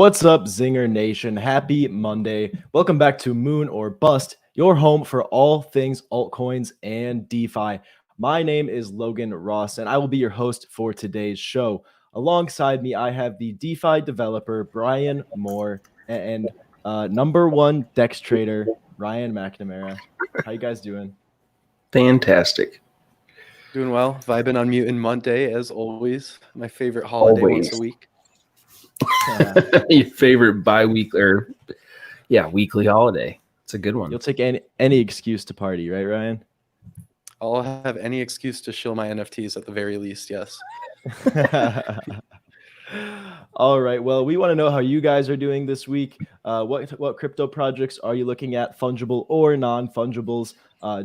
What's up, Zinger Nation? Happy Monday. Welcome back to Moon or Bust, your home for all things altcoins and DeFi. My name is Logan Ross, and I will be your host for today's show. Alongside me, I have the DeFi developer, Brian Moir, and number one DEX trader, Ryan McNamara. How you guys doing? Fantastic. Doing well. Vibing on Mutant Monday, as always. My favorite holiday once a week. Your favorite weekly holiday. It's a good one. You'll take any excuse to party, right, Ryan? I'll have any excuse to shill my NFTs at the very least, yes. All right. Well, we want to know how you guys are doing this week. What crypto projects are you looking at, fungible or non-fungibles?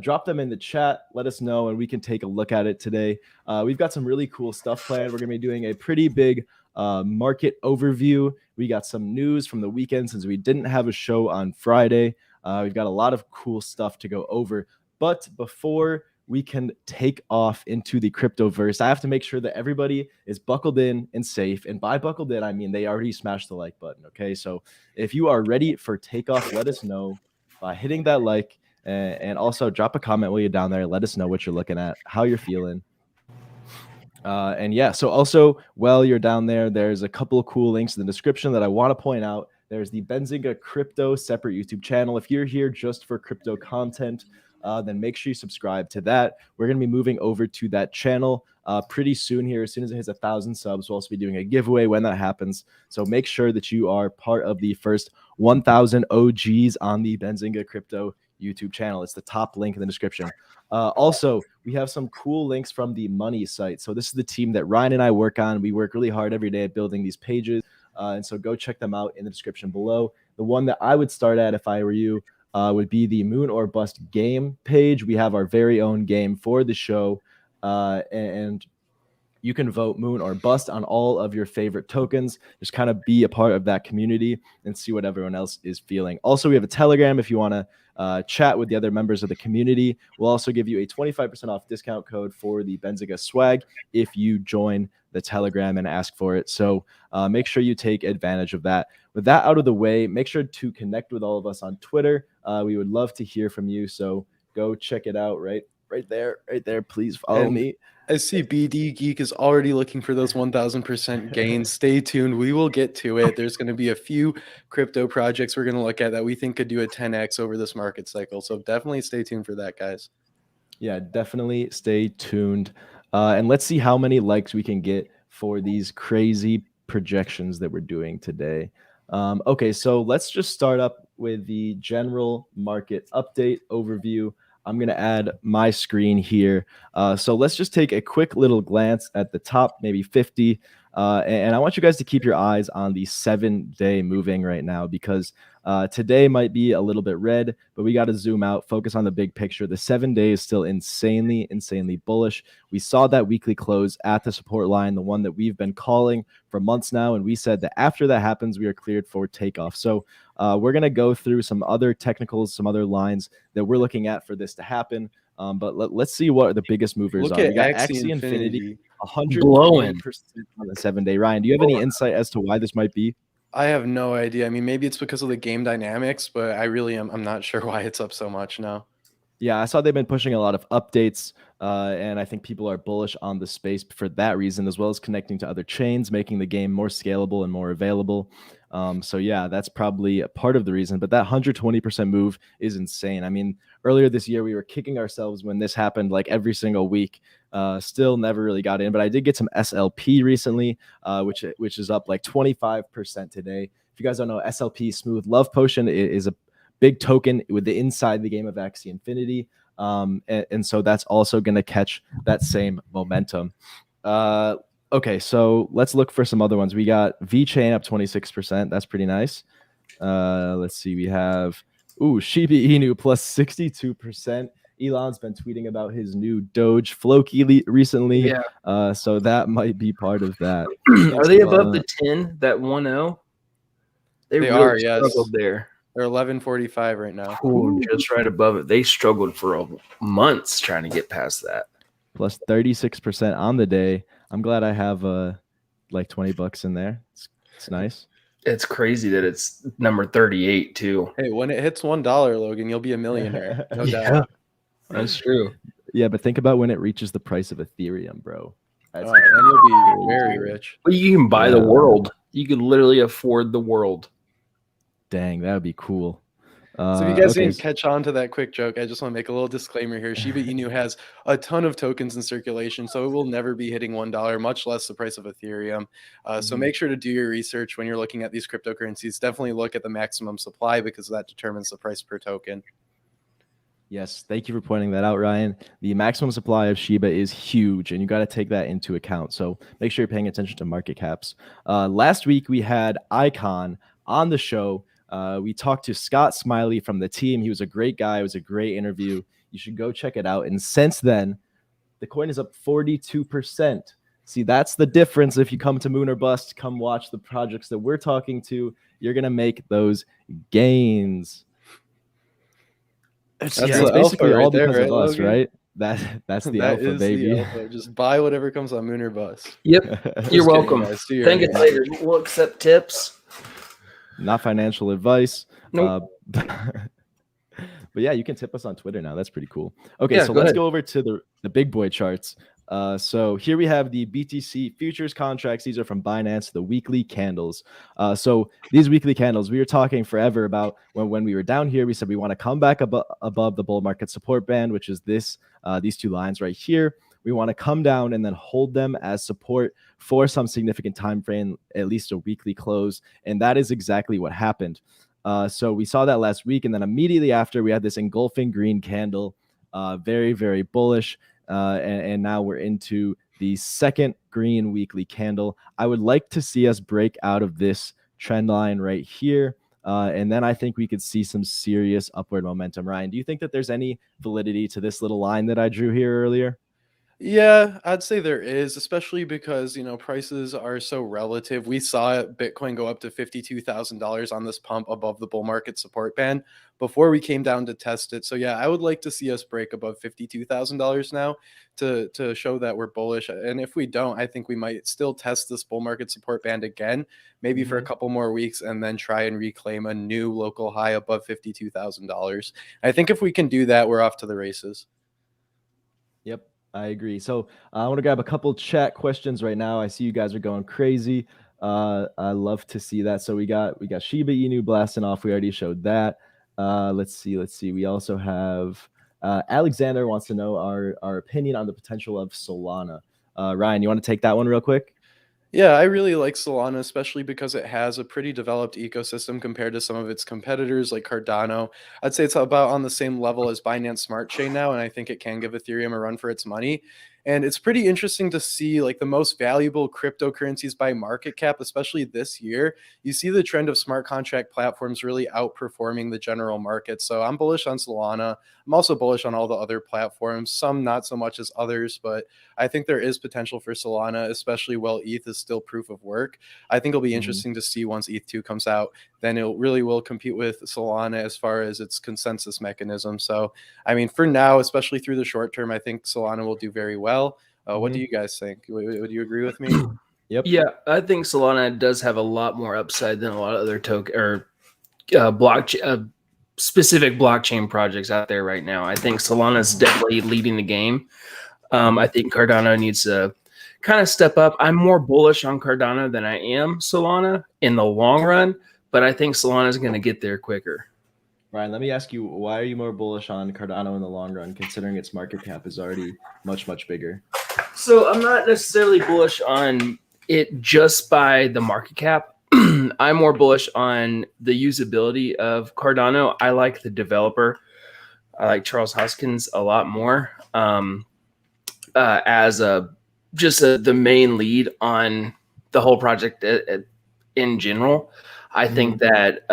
Drop them in the chat. Let us know, and we can take a look at it today. We've got some really cool stuff planned. We're going to be doing a pretty big market overview. We got some news from the weekend since we didn't have a show on Friday. We've got a lot of cool stuff to go over. But before we can take off into the cryptoverse, I have to make sure that everybody is buckled in and safe. And by buckled in, I mean they already smashed the like button. Okay, so if you are ready for takeoff, let us know by hitting that like, and also drop a comment while you're down there. Let us know what you're looking at, how you're feeling. And yeah, so also while you're down there, there's a couple of cool links in the description that I want to point out. There's the Benzinga Crypto separate YouTube channel. If you're here just for crypto content, then make sure you subscribe to that. We're going to be moving over to that channel pretty soon here. As soon as it hits 1,000 subs, we'll also be doing a giveaway when that happens. So make sure that you are part of the first 1,000 OGs on the Benzinga Crypto YouTube channel. It's the top link in the description. Also, we have some cool links from the Money site. So this is the team that Ryan and I work on. We work really hard every day at building these pages. And so go check them out in the description below. The one that I would start at if I were you would be the Moon or Bust game page. We have our very own game for the show. And you can vote Moon or Bust on all of your favorite tokens. Just kind of be a part of that community and see what everyone else is feeling. Also, we have a Telegram if you want to chat with the other members of the community. We'll also give you a 25% off discount code for the Benzinga swag if you join the Telegram and ask for it. So make sure you take advantage of that. With that out of the way, make sure to connect with all of us on Twitter. We would love to hear from you. So go check it out right there. Please follow me. I see BD Geek is already looking for those 1,000% gains. Stay tuned. We will get to it. There's going to be a few crypto projects we're going to look at that we think could do a 10x over this market cycle. So definitely stay tuned for that, guys. Yeah, definitely stay tuned. And let's see how many likes we can get for these crazy projections that we're doing today. Okay, so let's just start up with the general market update overview. I'm going to add my screen here. So let's just take a quick little glance at the top, maybe 50. And I want you guys to keep your eyes on the 7-day moving right now, because today might be a little bit red, but we got to zoom out, focus on the big picture. The 7-day is still insanely bullish. We saw that weekly close at the support line, the one that we've been calling for months now. And we said that after that happens, we are cleared for takeoff. So we're going to go through some other technicals, some other lines that we're looking at for this to happen. But let's see what the biggest movers are. We got Axie Infinity, 100% on the 7-day. Ryan, do you have any insight as to why this might be? I have no idea. I mean, maybe it's because of the game dynamics, but I'm not sure why it's up so much now. Yeah, I saw they've been pushing a lot of updates, and I think people are bullish on the space for that reason, as well as connecting to other chains, making the game more scalable and more available. So yeah, that's probably a part of the reason, but that 120% move is insane. I mean, earlier this year, we were kicking ourselves when this happened like every single week. Still never really got in, but I did get some SLP recently, which is up like 25% today. If you guys don't know, SLP, Smooth Love Potion, is a big token with the inside the game of Axie Infinity. And so that's also going to catch that same momentum. Okay, so let's look for some other ones. We got VeChain up 26%. That's pretty nice. Let's see. We have Shiba Inu plus 62%. Elon's been tweeting about his new Doge Floki recently. Yeah. So that might be part of that. Are they above the 10, that 1-0? They really are, yes. Struggled there. They're 1145 right now. Ooh, just right above it. They struggled for months trying to get past that. Plus 36% on the day. I'm glad I have like $20 in there. It's nice. It's crazy that it's number 38 too. Hey, when it hits $1, Logan, you'll be a millionaire. No Yeah, doubt. that's true. Yeah, but think about when it reaches the price of Ethereum, bro. That's Then you'll be very crazy. rich. Well, you can buy the Yeah. world. You could literally afford the world. Dang, that would be cool. So if you guys okay, didn't catch on to that quick joke, I just want to make a little disclaimer here. Shiba Inu has a ton of tokens in circulation, so it will never be hitting $1, much less the price of Ethereum. So Mhm. make sure to do your research when you're looking at these cryptocurrencies. Definitely look at the maximum supply because that determines the price per token. Yes, thank you for pointing that out, Ryan. The maximum supply of Shiba is huge, and you got to take that into account. So make sure you're paying attention to market caps. Last week, we had Icon on the show. We talked to Scott Smiley from the team. He was a great guy. It was a great interview. You should go check it out. And since then, the coin is up 42%. See, that's the difference. If you come to Moon or Bust, come watch the projects that we're talking to. You're going to make those gains. That's It's the basically alpha all right there, because of right, us, Logan? right? That's the That alpha, is baby. the alpha. Just buy whatever comes on Moon or Bust. Yep. Just You're kidding, welcome. guys. Do your Thank own us later. research. We'll accept tips. Not financial advice. Nope. But yeah, you can tip us on Twitter now. That's pretty cool. Okay, Yeah, so go let's ahead. go over to the big boy charts. So here we have the BTC futures contracts. These are from Binance, the weekly candles. So these weekly candles, we were talking forever about when we were down here. We said we want to come back above the bull market support band, which is these two lines right here. We want to come down and then hold them as support for some significant time frame, at least a weekly close. And that is exactly what happened. So we saw that last week, and then immediately after we had this engulfing green candle, very, very bullish. And now we're into the second green weekly candle. I would like to see us break out of this trend line right here. And then I think we could see some serious upward momentum. Ryan, do you think that there's any validity to this little line that I drew here earlier? Yeah, I'd say there is, especially because, prices are so relative. We saw Bitcoin go up to $52,000 on this pump above the bull market support band before we came down to test it. So yeah, I would like to see us break above $52,000 now to show that we're bullish. And if we don't, I think we might still test this bull market support band again, maybe for a couple more weeks, and then try and reclaim a new local high above $52,000. I think if we can do that, we're off to the races. Yep. I agree. So I want to grab a couple chat questions right now. I see you guys are going crazy. I love to see that. So we got Shiba Inu blasting off. We already showed that. Let's see. We also have Alexander wants to know our opinion on the potential of Solana. Ryan, you want to take that one real quick? Yeah, I really like Solana, especially because it has a pretty developed ecosystem compared to some of its competitors like Cardano. I'd say it's about on the same level as Binance Smart Chain now, and I think it can give Ethereum a run for its money. And it's pretty interesting to see like the most valuable cryptocurrencies by market cap, especially this year. You see the trend of smart contract platforms really outperforming the general market. So I'm bullish on Solana. I'm also bullish on all the other platforms, some not so much as others, but I think there is potential for Solana, especially while ETH is still proof of work. I think it'll be interesting to see once ETH 2 comes out, then it really will compete with Solana as far as its consensus mechanism. So, I mean, for now, especially through the short term, I think Solana will do very well. What do you guys think? Would you agree with me? Yep. Yeah, I think Solana does have a lot more upside than a lot of other token or blockchain specific blockchain projects out there right now. I think Solana is definitely leading the game. I think Cardano needs to kind of step up. I'm more bullish on Cardano than I am Solana in the long run, but I think Solana is going to get there quicker. Ryan, let me ask you, why are you more bullish on Cardano in the long run, considering its market cap is already much, much bigger? So I'm not necessarily bullish on it just by the market cap. I'm more bullish on the usability of Cardano. I like the developer. I like Charles Hoskins a lot more as the main lead on the whole project in general. I think that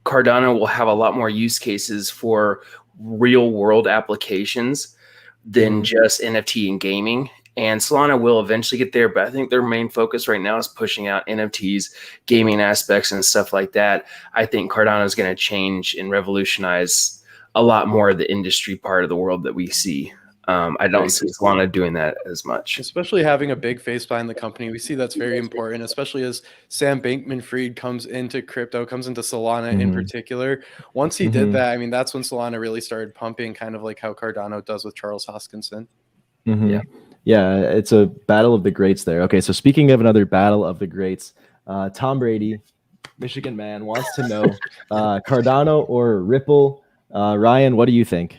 Cardano will have a lot more use cases for real world applications than just NFT and gaming. And Solana will eventually get there, but I think their main focus right now is pushing out NFTs, gaming aspects, and stuff like that. I think Cardano is going to change and revolutionize a lot more of the industry part of the world that we see. I don't see Solana doing that as much. Especially having a big face behind the company. We see that's very important, especially as Sam Bankman-Fried comes into crypto, comes into Solana in particular. Once he did that, I mean, that's when Solana really started pumping, kind of like how Cardano does with Charles Hoskinson. Yeah, it's a battle of the greats there. Okay, so speaking of another battle of the greats, Tom Brady, Michigan man, wants to know Cardano or Ripple. Ryan, what do you think?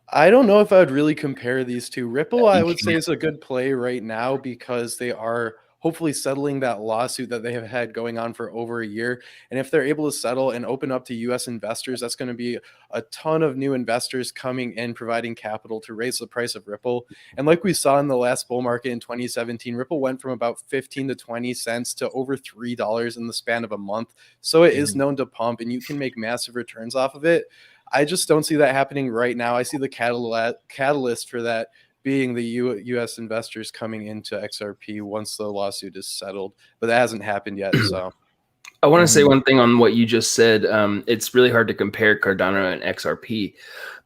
I don't know if I would really compare these two. Ripple, I would say, is a good play right now because they are hopefully settling that lawsuit that they have had going on for over a year. And if they're able to settle and open up to US investors, that's going to be a ton of new investors coming in, providing capital to raise the price of Ripple. And like we saw in the last bull market in 2017, Ripple went from about 15 to 20 cents to over $3 in the span of a month. So it is known to pump, and you can make massive returns off of it. I just don't see that happening right now. I see the catalyst for that being the U.S. investors coming into XRP once the lawsuit is settled, but that hasn't happened yet. So I want to say one thing on what you just said. It's really hard to compare Cardano and XRP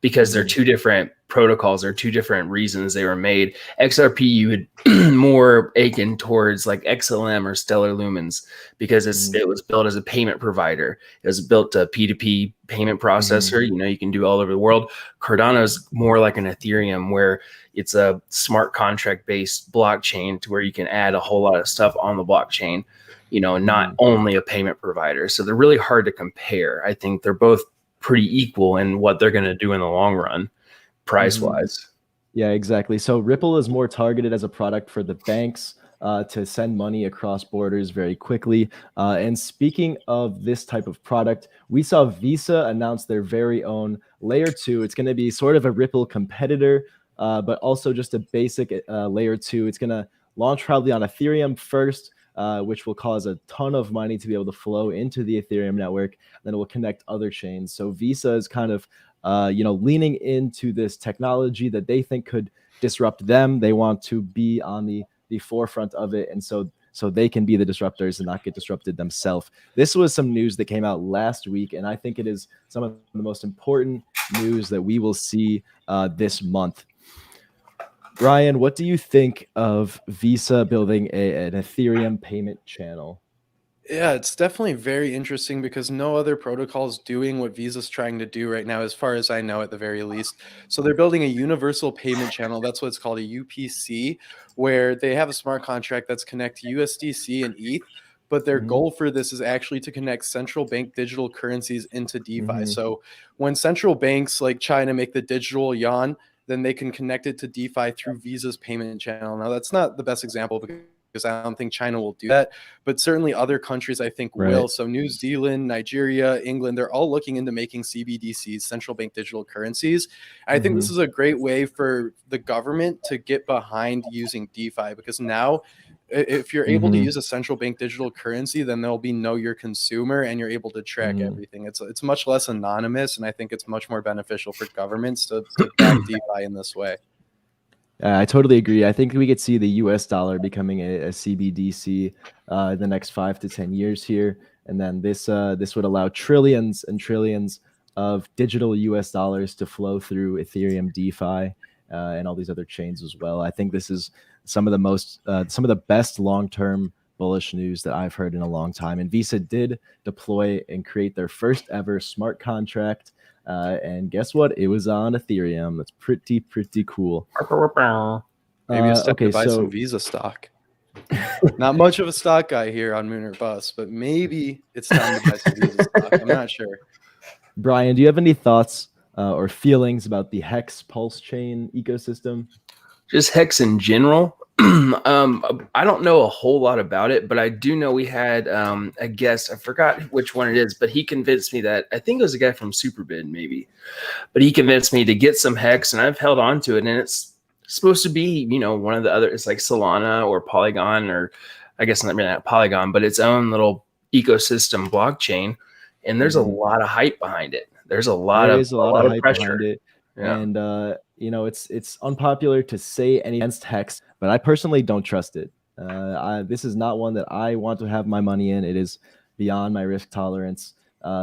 because they're two different protocols or two different reasons they were made. XRP, you would more akin towards like XLM or Stellar Lumens because it was built as a payment provider. It was built a P2P payment processor. You know, you can do all over the world. Cardano is more like an Ethereum where it's a smart contract based blockchain to where you can add a whole lot of stuff on the blockchain, you know, not only a payment provider. So they're really hard to compare. I think they're both pretty equal in what they're going to do in the long run, price wise. Yeah, exactly. So Ripple is more targeted as a product for the banks to send money across borders very quickly. And speaking of this type of product, we saw Visa announce their very own layer 2. It's going to be sort of a Ripple competitor, but also just a basic layer 2. It's going to launch probably on Ethereum first, which will cause a ton of money to be able to flow into the Ethereum network. Then it will connect other chains. So Visa is kind of, leaning into this technology that they think could disrupt them. They want to be on the forefront of it, and so they can be the disruptors and not get disrupted themselves. This was some news that came out last week, and I think it is some of the most important news that we will see this month. Ryan, what do you think of Visa building an Ethereum payment channel? Yeah, it's definitely very interesting because no other protocol is doing what Visa's trying to do right now, as far as I know, at the very least. So they're building a universal payment channel. That's what it's called, a UPC, where they have a smart contract that's connect USDC and ETH. But their goal for this is actually to connect central bank digital currencies into DeFi. So when central banks like China make the digital yuan, then they can connect it to DeFi through Visa's payment channel. Now, that's not the best example because I don't think China will do that, but certainly other countries I think will. So New Zealand, Nigeria, England, they're all looking into making CBDCs, central bank digital currencies. I think this is a great way for the government to get behind using DeFi, because now if you're able to use a central bank digital currency, then there'll be know your consumer and you're able to track everything. It's much less anonymous, and I think it's much more beneficial for governments to back DeFi in this way. I totally agree. I think we could see the US dollar becoming a CBDC in the next 5 to 10 years here. And then this would allow trillions and trillions of digital US dollars to flow through Ethereum DeFi and all these other chains as well. I think this is some of the best long-term bullish news that I've heard in a long time. And Visa did deploy and create their first ever smart contract. And guess what? It was on Ethereum. That's pretty cool. Maybe it's time to buy some Visa stock. Not much of a stock guy here on Moon or Bust, but maybe it's time to buy some Visa stock. I'm not sure. Brian, do you have any thoughts or feelings about the Hex Pulse chain ecosystem? Just Hex in general. I don't know a whole lot about it, but I do know we had a guest. I forgot which one it is, but he convinced me that, I think it was a guy from Superbid maybe, but he convinced me to get some Hex, and I've held on to it, and it's supposed to be, one of the other, it's like Solana or Polygon, or I guess not really Polygon, but its own little ecosystem blockchain. And there's a lot of hype behind it. There's a lot of hype pressure behind it. Yeah. And it's unpopular to say any against Hex, but I personally don't trust it. This is not one that I want to have my money in. It is beyond my risk tolerance,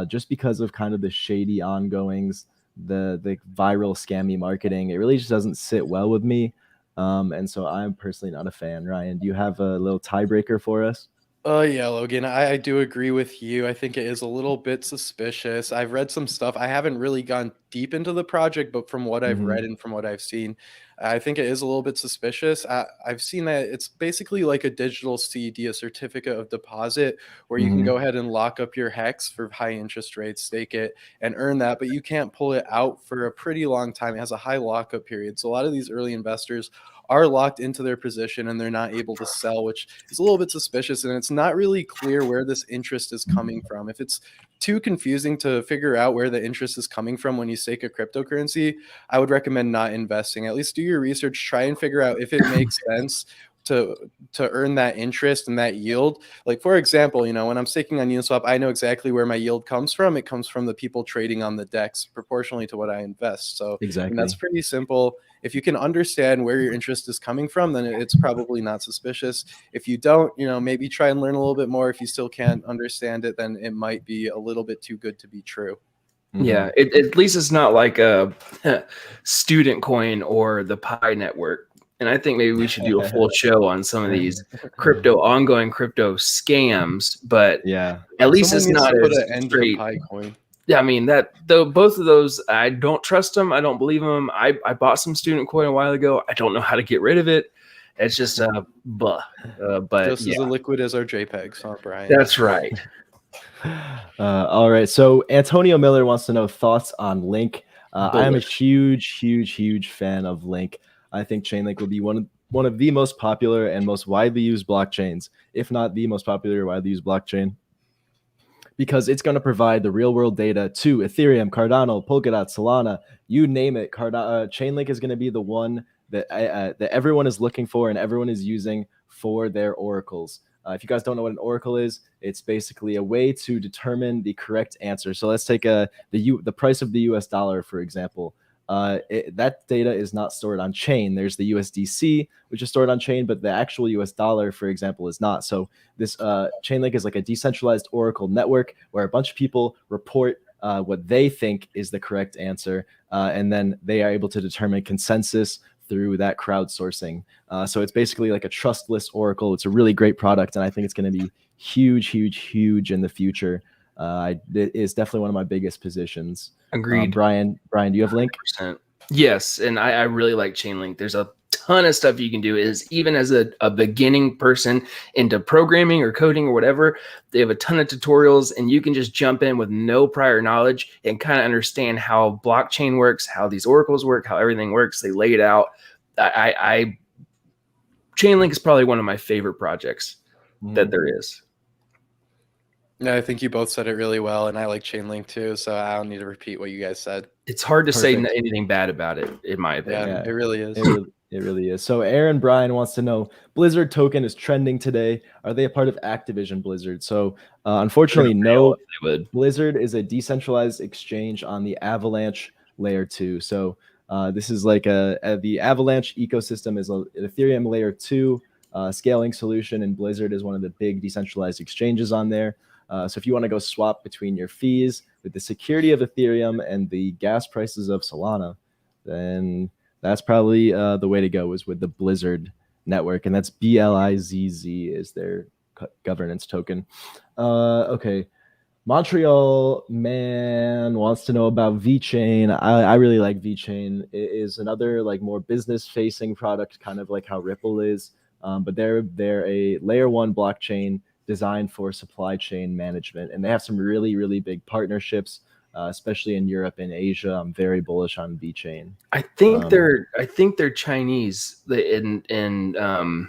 just because of kind of the shady ongoings the viral scammy marketing. It really just doesn't sit well with me. And so I'm personally not a fan. Ryan, do you have a little tiebreaker for us? Yeah, Logan, I do agree with you. I think it is a little bit suspicious. I've read some stuff. I haven't really gone deep into the project, but from what I've read and from what I've seen, I think it is a little bit suspicious. I've seen that it's basically like a digital CD, a certificate of deposit, where you can go ahead and lock up your hex for high interest rates, stake it, and earn that, but you can't pull it out for a pretty long time. It has a high lockup period. So a lot of these early investors are locked into their position and they're not able to sell, which is a little bit suspicious. And it's not really clear where this interest is coming from. If it's too confusing to figure out where the interest is coming from when you stake a cryptocurrency, I would recommend not investing. At least do your research, try and figure out if it makes sense to earn that interest and that yield. Like, for example, when I'm staking on Uniswap, I know exactly where my yield comes from. It comes from the people trading on the DEX proportionally to what I invest. So Exactly. that's pretty simple. If you can understand where your interest is coming from, then it's probably not suspicious. If you don't, maybe try and learn a little bit more. If you still can't understand it, then it might be a little bit too good to be true. Yeah, at least it's not like a student coin or the Pi network. And I think maybe we should do a full show on some of these ongoing crypto scams. But Yeah. at least Someone it's needs not to put as an end to the straight. Pi coin. Yeah, I mean both of those, I don't trust them. I don't believe them. I bought some student coin a while ago. I don't know how to get rid of it. It's just but Just as yeah, liquid as our JPEGs, huh, Brian? that's right. All right. So Antonio Miller wants to know thoughts on Link. I am a huge fan of Link. I think Chainlink will be one of the most popular and most widely used blockchains, if not the most popular or widely used blockchain, because it's going to provide the real world data to Ethereum, Cardano, Polkadot, Solana, you name it. Chainlink is going to be the one that that everyone is looking for and everyone is using for their oracles. If you guys don't know what an oracle is, it's basically a way to determine the correct answer. So let's take the price of the US dollar, for example. That data is not stored on chain. There's the USDC, which is stored on chain, but the actual US dollar, for example, is not. So this Chainlink is like a decentralized oracle network where a bunch of people report what they think is the correct answer, and then they are able to determine consensus through that crowdsourcing. So it's basically like a trustless oracle. It's a really great product, and I think it's going to be huge in the future. It is definitely one of my biggest positions. Agreed. Brian, do you have Link? 100%. Yes, and I really like Chainlink. There's a ton of stuff you can do. Even as a beginning person into programming or coding or whatever, they have a ton of tutorials, and you can just jump in with no prior knowledge and kind of understand how blockchain works, how these oracles work, how everything works. They lay it out. Chainlink is probably one of my favorite projects that there is. Yeah, I think you both said it really well, and I like Chainlink too, so I don't need to repeat what you guys said. It's hard to say anything bad about it, in my opinion. Yeah, it really is. It really is. So Aaron Bryan wants to know, Blizzard token is trending today. Are they a part of Activision Blizzard? So unfortunately, no. Blizzard is a decentralized exchange on the Avalanche layer 2. So this is like the Avalanche ecosystem is an Ethereum layer 2 scaling solution, and Blizzard is one of the big decentralized exchanges on there. So if you want to go swap between your fees with the security of Ethereum and the gas prices of Solana, then that's probably the way to go, is with the Blizzard network. And that's BLIZZ is their governance token. Okay. Montreal Man wants to know about VeChain. I really like VeChain. It is another like more business-facing product, kind of like how Ripple is. But they're a layer 1 blockchain designed for supply chain management, and they have some really big partnerships, especially in Europe and Asia. I'm very bullish on VeChain. I think they're Chinese in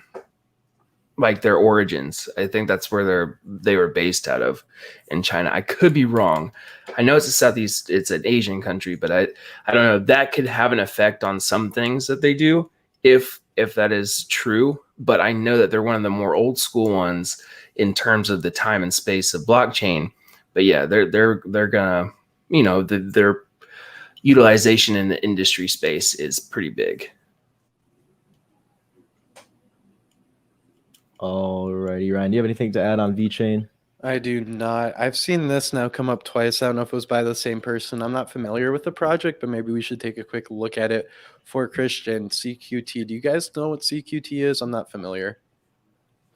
like their origins. I think that's where they were based out of, in China. I could be wrong. I know it's an Asian country, but I don't know. That could have an effect on some things that they do if that is true. But I know that they're one of the more old school ones in terms of the time and space of blockchain. But yeah, they're gonna, their utilization in the industry space is pretty big. Alrighty, Ryan, do you have anything to add on VeChain? I do not. I've seen this now come up twice. I don't know if it was by the same person. I'm not familiar with the project, but maybe we should take a quick look at it for Christian. CQT. Do you guys know what CQT is? I'm not familiar.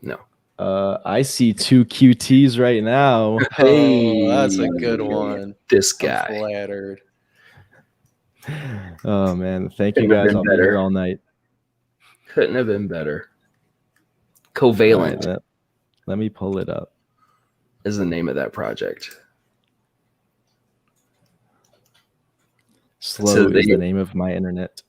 No. I see 2 QTs right now. Oh, that's a good one. This I'm guy. flattered. Oh man, thank you Couldn't have guys. been I'll be better. here all night. Couldn't have been better. All Covalent right, let me pull it up. is the name of that project. Slow is the name of my internet.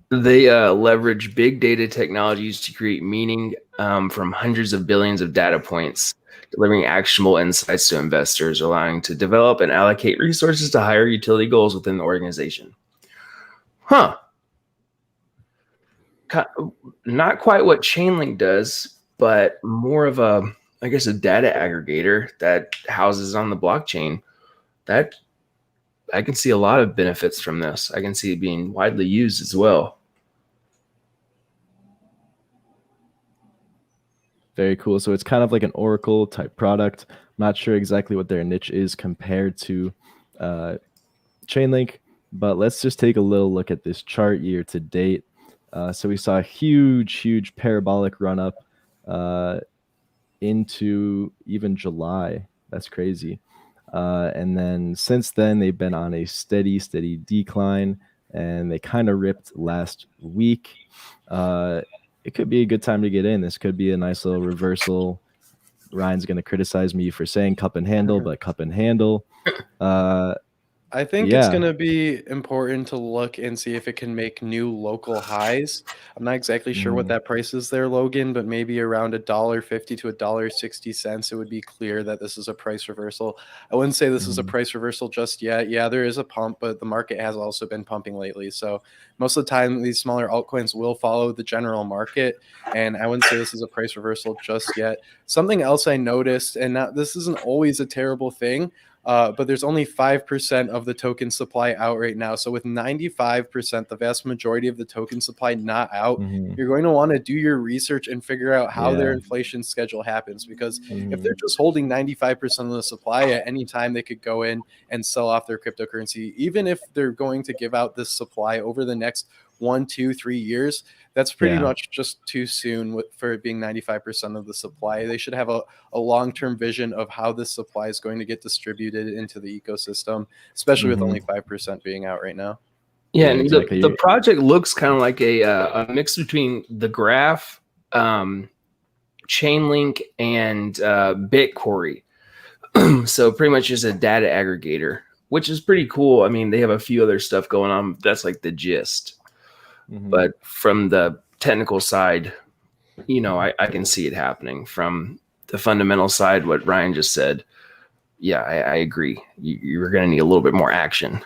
They leverage big data technologies to create meaning from hundreds of billions of data points, delivering actionable insights to investors, allowing to develop and allocate resources to higher utility goals within the organization. Huh. Not quite what Chainlink does, but more of a, I guess, a data aggregator that houses on the blockchain. That I can see a lot of benefits from this. I can see it being widely used as well. Very cool. So it's kind of like an Oracle type product. I'm not sure exactly what their niche is compared to Chainlink, but let's just take a little look at this chart year to date. So we saw a huge parabolic run up into even July. That's crazy. And then since then, they've been on a steady decline, and they kind of ripped last week. It could be a good time to get in. This could be a nice little reversal. Ryan's going to criticize me for saying cup and handle, but cup and handle. I think it's going to be important to look and see if it can make new local highs. I'm not exactly sure what that price is there, Logan, but maybe around $1.50 to $1.60. It would be clear that this is a price reversal. I wouldn't say this is a price reversal just yet. Yeah, there is a pump, but the market has also been pumping lately. So most of the time, these smaller altcoins will follow the general market, and I wouldn't say this is a price reversal just yet. Something else I noticed, and this isn't always a terrible thing, but there's only 5% of the token supply out right now. So with 95%, the vast majority of the token supply not out, you're going to want to do your research and figure out how their inflation schedule happens. Because if they're just holding 95% of the supply, at any time they could go in and sell off their cryptocurrency. Even if they're going to give out this supply over the next 1, 2, 3 years, that's pretty much just too soon for it being 95% of the supply. They should have a long-term vision of how this supply is going to get distributed into the ecosystem, especially with only 5% being out right now. Yeah, and exactly. The project looks kind of like a mix between the Graph, Chainlink, and Bitquery. So pretty much just a data aggregator, which is pretty cool. I mean, they have a few other stuff going on. That's like the gist. But from the technical side, you know, I can see it happening. From the fundamental side, what Ryan just said, yeah, I agree. You're going to need a little bit more action.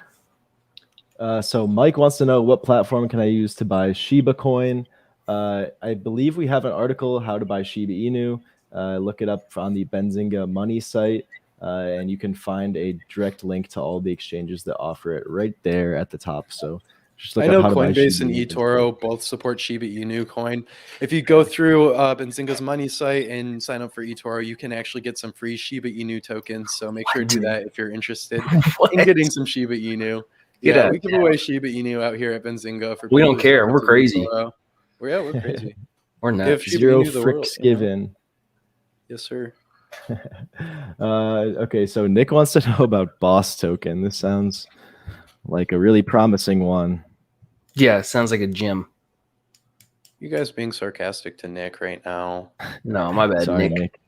So Mike wants to know, what platform can I use to buy Shiba coin? I believe we have an article, how to buy Shiba Inu. Look it up on the Benzinga Money site, and you can find a direct link to all the exchanges that offer it right there at the top. So I know Coinbase and eToro both support Shiba Inu coin. If you go through Benzinga's Money site and sign up for eToro, you can actually get some free Shiba Inu tokens. So make sure to do that if you're interested in getting some Shiba Inu. Yeah, we give away Shiba Inu out here at Benzinga. We don't care. We're crazy. We're crazy. We're not. Zero fricks given. Yes, sir. Okay, so Nick wants to know about Boss token. This sounds like a really promising one. Yeah, sounds like a gym. You guys being sarcastic to Nick right now. No, my bad. Sorry, Nick.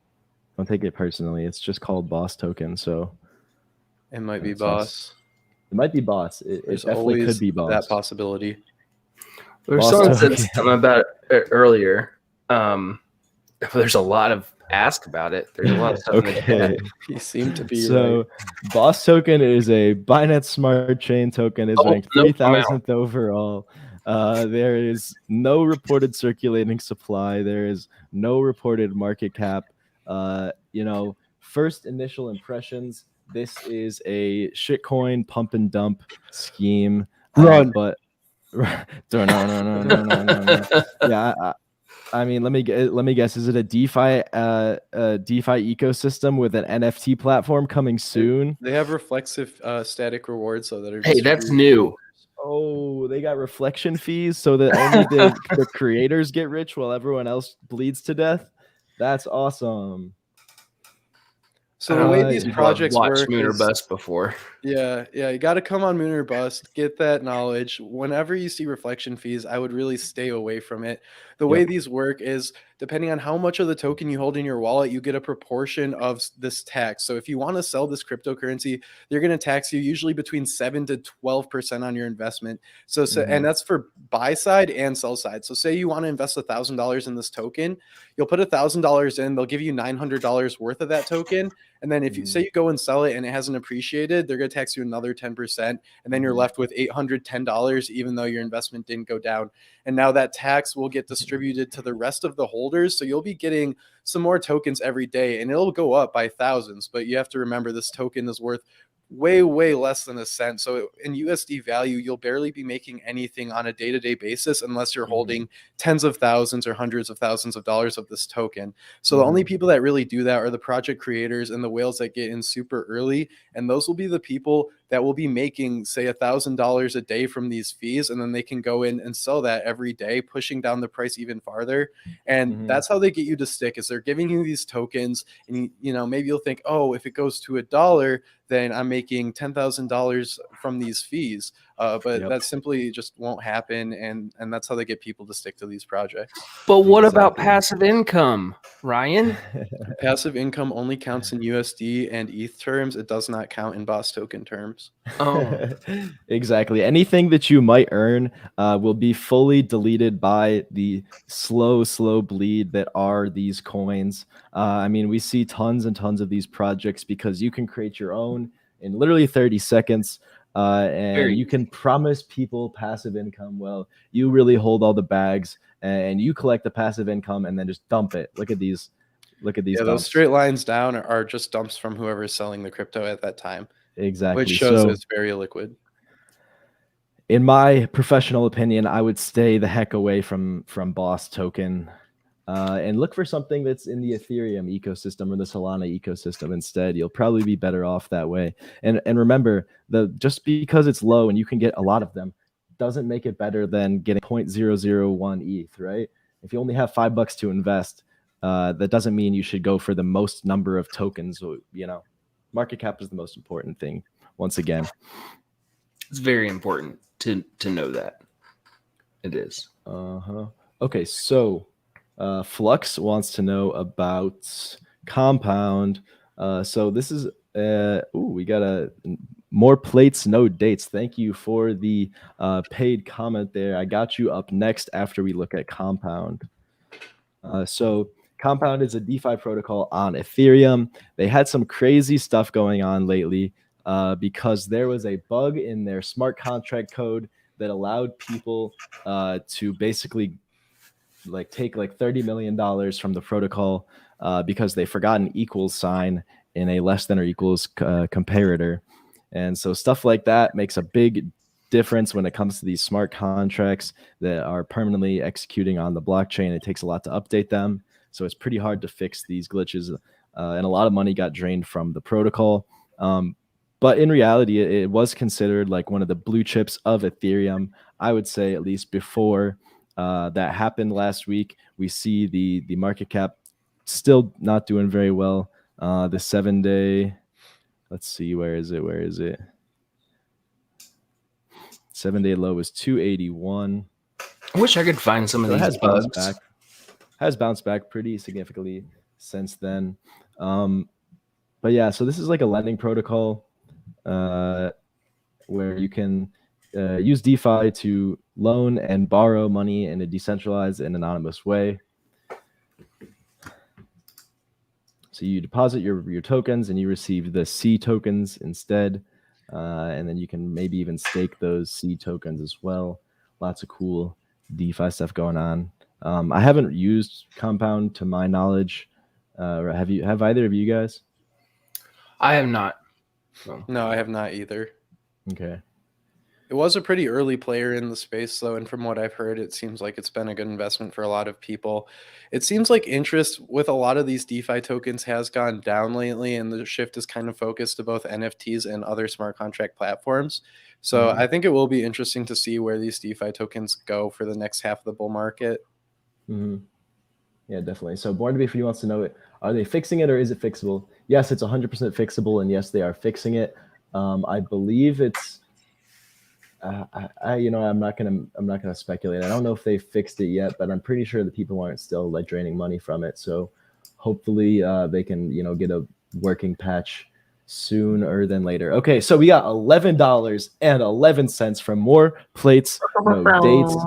Don't take it personally. It's just called Boss token, so it might be Boss. It might be Boss. It definitely could be Boss. That possibility. There's someone said something about it earlier. There's a lot of ask about it. There's a lot of stuff. Okay. You seem to be so. Right. Boss token is a Binance Smart Chain token. Is ranked 3,000th overall. There is no reported circulating supply. There is no reported market cap. You know, first initial impressions. This is a shitcoin pump and dump scheme. Run, but no. Yeah. I mean, let me guess. Is it a DeFi ecosystem with an NFT platform coming soon? They have reflexive static rewards, so that are Hey, that's distributed. new. Oh, they got reflection fees so that only the creators get rich while everyone else bleeds to death. That's awesome. So the way these People have projects watched work Moon or is, Bust before. yeah, you got to come on Moon or Bust, get that knowledge. Whenever you see reflection fees, I would really stay away from it. The way these work is, depending on how much of the token you hold in your wallet, you get a proportion of this tax. So if you want to sell this cryptocurrency, they're going to tax you usually between 7 to 12% on your investment. So and that's for buy side and sell side. So say you want to invest $1,000 in this token, you'll put $1,000 in, they'll give you $900 worth of that token. And then if you say you go and sell it and it hasn't appreciated, they're going to tax you another 10%. And then you're left with $810, even though your investment didn't go down. And now that tax will get distributed to the rest of the holders. So you'll be getting some more tokens every day, and it'll go up by thousands. But you have to remember, this token is worth way less than a cent. So in USD value, you'll barely be making anything on a day-to-day basis unless you're holding tens of thousands or hundreds of thousands of dollars of this token. So the only people that really do that are the project creators and the whales that get in super early, and those will be the people that will be making, say, $1,000 a day from these fees, and then they can go in and sell that every day, pushing down the price even farther. And that's how they get you to stick, is they're giving you these tokens, and you know, maybe you'll think, oh, if it goes to $1, then I'm making $10,000 from these fees. But that simply just won't happen, and that's how they get people to stick to these projects. But what about passive income, Ryan? Passive income only counts in USD and ETH terms. It does not count in Boss token terms. Oh, Exactly. Anything that you might earn will be fully deleted by the slow bleed that are these coins. I mean, we see tons and tons of these projects because you can create your own in literally 30 seconds. And you can promise people passive income. Well, you really hold all the bags and you collect the passive income and then just dump it. Look at these. Yeah, dumps. Those straight lines down are just dumps from whoever is selling the crypto at that time. Exactly. Which shows it's very liquid. In my professional opinion, I would stay the heck away from Boss token and look for something that's in the Ethereum ecosystem or the Solana ecosystem instead. You'll probably be better off that way. And remember, just because it's low and you can get a lot of them doesn't make it better than getting 0.001 ETH, right? If you only have $5 to invest, that doesn't mean you should go for the most number of tokens. You know, market cap is the most important thing. Once again, it's very important to know that. It is. Okay, so Flux wants to know about Compound. So this is we got more plates, no dates. Thank you for the paid comment there. I got you up next after we look at Compound. So Compound is a DeFi protocol on Ethereum. They had some crazy stuff going on lately because there was a bug in their smart contract code that allowed people to basically take $30 million from the protocol because they forgot an equals sign in a less than or equals comparator. And so stuff like that makes a big difference when it comes to these smart contracts that are permanently executing on the blockchain. It takes a lot to update them. So it's pretty hard to fix these glitches. And a lot of money got drained from the protocol. But in reality, it was considered like one of the blue chips of Ethereum, I would say, at least before that happened last week. We see the market cap still not doing very well. The 7-day, let's see, where is it? 7-day low is 281. I wish I could find some of these bugs. Has bounced back pretty significantly since then. But yeah, so this is like a lending protocol where you can use DeFi to loan and borrow money in a decentralized and anonymous way. So you deposit your tokens and you receive the C tokens instead. And then you can maybe even stake those C tokens as well. Lots of cool DeFi stuff going on. I haven't used Compound to my knowledge. Have either of you guys? I have not. No, I have not either. Okay. It was a pretty early player in the space, though, and from what I've heard, it seems like it's been a good investment for a lot of people. It seems like interest with a lot of these DeFi tokens has gone down lately, and the shift is kind of focused to both NFTs and other smart contract platforms. So I think it will be interesting to see where these DeFi tokens go for the next half of the bull market. Yeah, definitely. So Born to Be Free wants to know, are they fixing it or is it fixable? Yes, it's 100% fixable, and yes, they are fixing it. I believe it's. I'm not gonna speculate. I don't know if they fixed it yet, but I'm pretty sure the people aren't still like draining money from it. So hopefully they can get a working patch sooner than later. Okay, so we got $11.11 from More Plates, No Dates.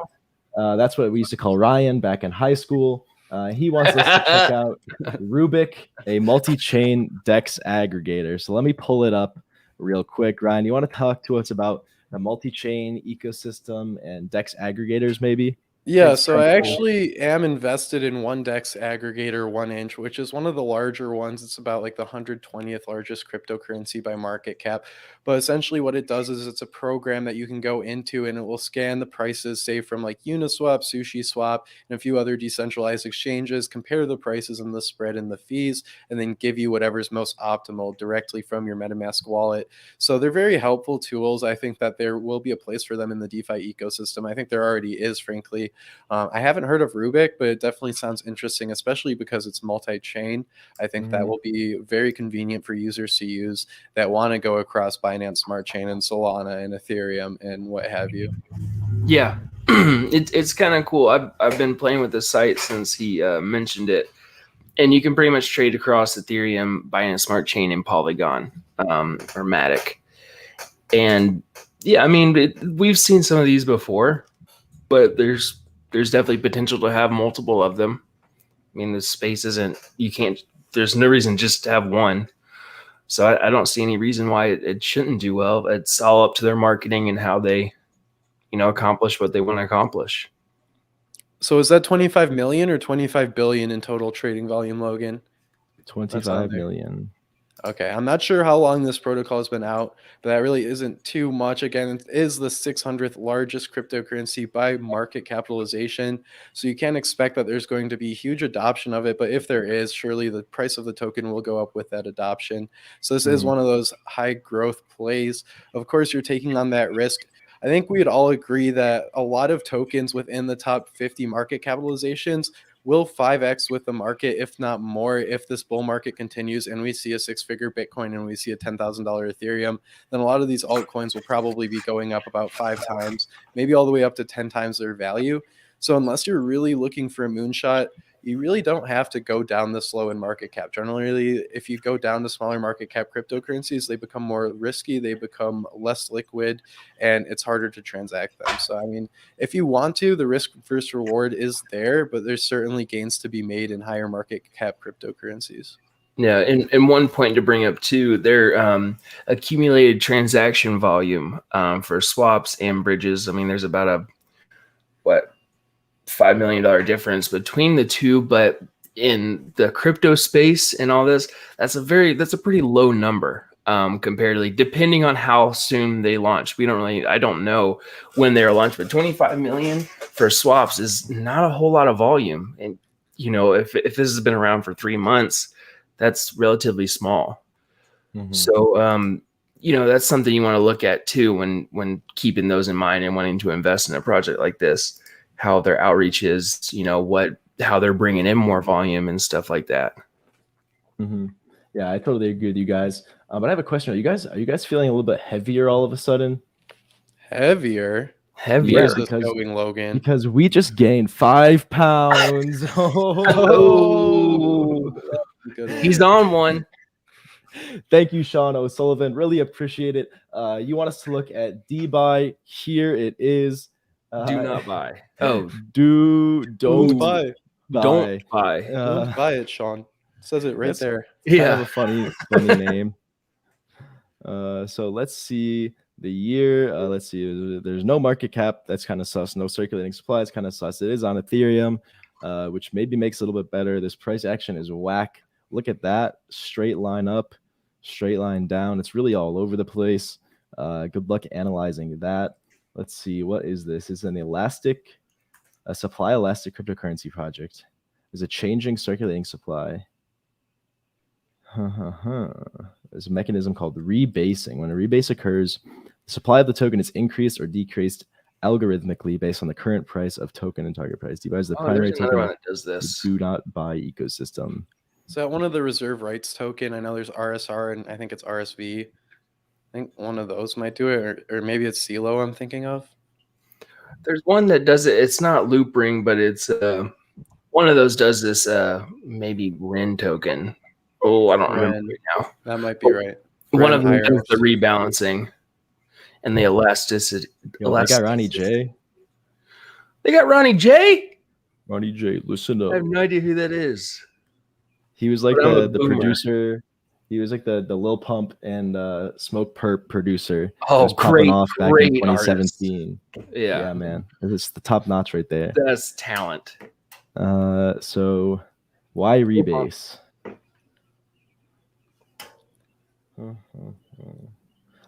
That's what we used to call Ryan back in high school. He wants us to check out Rubik, a multi-chain DEX aggregator. So let me pull it up real quick. Ryan, you want to talk to us about the multi-chain ecosystem and DEX aggregators, maybe? Yeah, so I actually am invested in one DEX aggregator, 1inch, which is one of the larger ones. It's about like the 120th largest cryptocurrency by market cap. But essentially what it does is it's a program that you can go into and it will scan the prices, say from like Uniswap, SushiSwap, and a few other decentralized exchanges, compare the prices and the spread and the fees, and then give you whatever's most optimal directly from your MetaMask wallet. So they're very helpful tools. I think that there will be a place for them in the DeFi ecosystem. I think there already is, frankly. I haven't heard of Rubik, but it definitely sounds interesting, especially because it's multi-chain. I think that will be very convenient for users to use that want to go across Binance Smart Chain and Solana and Ethereum and what have you. Yeah, it's kind of cool. I've been playing with the site since he mentioned it, and you can pretty much trade across Ethereum, Binance Smart Chain, and Polygon or Matic. And yeah, I mean, we've seen some of these before, but there's definitely potential to have multiple of them. I mean, the space there's no reason just to have one. So I don't see any reason why it shouldn't do well. It's all up to their marketing and how they, accomplish what they want to accomplish. So is that 25 million or 25 billion in total trading volume, Logan? 25 million. Okay, I'm not sure how long this protocol has been out, but that really isn't too much. Again, it is the 600th largest cryptocurrency by market capitalization, so you can't expect that there's going to be huge adoption of it, but if there is, surely the price of the token will go up with that adoption. So this is one of those high growth plays. Of course, you're taking on that risk. I think we'd all agree that a lot of tokens within the top 50 market capitalizations will 5x with the market, if not more, if this bull market continues and we see a six-figure Bitcoin and we see a $10,000 Ethereum, then a lot of these altcoins will probably be going up about 5 times, maybe all the way up to 10 times their value. So unless you're really looking for a moonshot, you really don't have to go down this low in market cap. Generally, if you go down to smaller market cap cryptocurrencies, they become more risky, they become less liquid, and it's harder to transact them. So, I mean, if you want to, the risk versus reward is there, but there's certainly gains to be made in higher market cap cryptocurrencies. Yeah, and one point to bring up too, their accumulated transaction volume for swaps and bridges. I mean, there's about $5 million difference between the two, but in the crypto space and all this, that's a pretty low number comparatively, depending on how soon they launch. I don't know when they're launched, but 25 million for swaps is not a whole lot of volume. And if this has been around for 3 months, that's relatively small. So that's something you want to look at too when keeping those in mind and wanting to invest in a project like this. How their outreach is, how they're bringing in more volume and stuff like that. Yeah, I totally agree with you guys. But I have a question: Are you guys feeling a little bit heavier all of a sudden? Heavier. Where's this going, Logan? Because we just gained 5 pounds. He's on one. Thank you, Sean O'Sullivan. Really appreciate it. You want us to look at DBuy? Here it is. Do not buy. Don't buy. Don't buy. Don't buy it, Sean. It says it right there. Yeah, kind of a funny name. So let's see the year. Let's see. There's no market cap. That's kind of sus. No circulating supply. It's kind of sus. It is on Ethereum, which maybe makes it a little bit better. This price action is whack. Look at that. Straight line up, straight line down. It's really all over the place. Good luck analyzing that. Let's see. What is this? It's a supply elastic cryptocurrency project. There's a changing circulating supply. There's a mechanism called rebasing. When a rebase occurs, the supply of the token is increased or decreased algorithmically based on the current price of token and target price. DeFi is the primary token that does this. Do not buy ecosystem. Is that one of the reserve rights token? I know there's RSR and I think it's RSV. I think one of those might do it, or maybe it's CeeLo I'm thinking of. There's one that does it. It's not loop ring, but it's one of those does this maybe REN token. Oh, I don't remember right now. That might be right. One of them does the rebalancing and the elasticity. They got Ronnie J. They got Ronnie J? Ronnie J, listen up. I have no idea who that is. He was like the producer. He was like the Lil Pump and Smoke Perp producer. Oh, great, off back great in 2017. Yeah, man. It's the top notch right there. That's talent. So why rebase?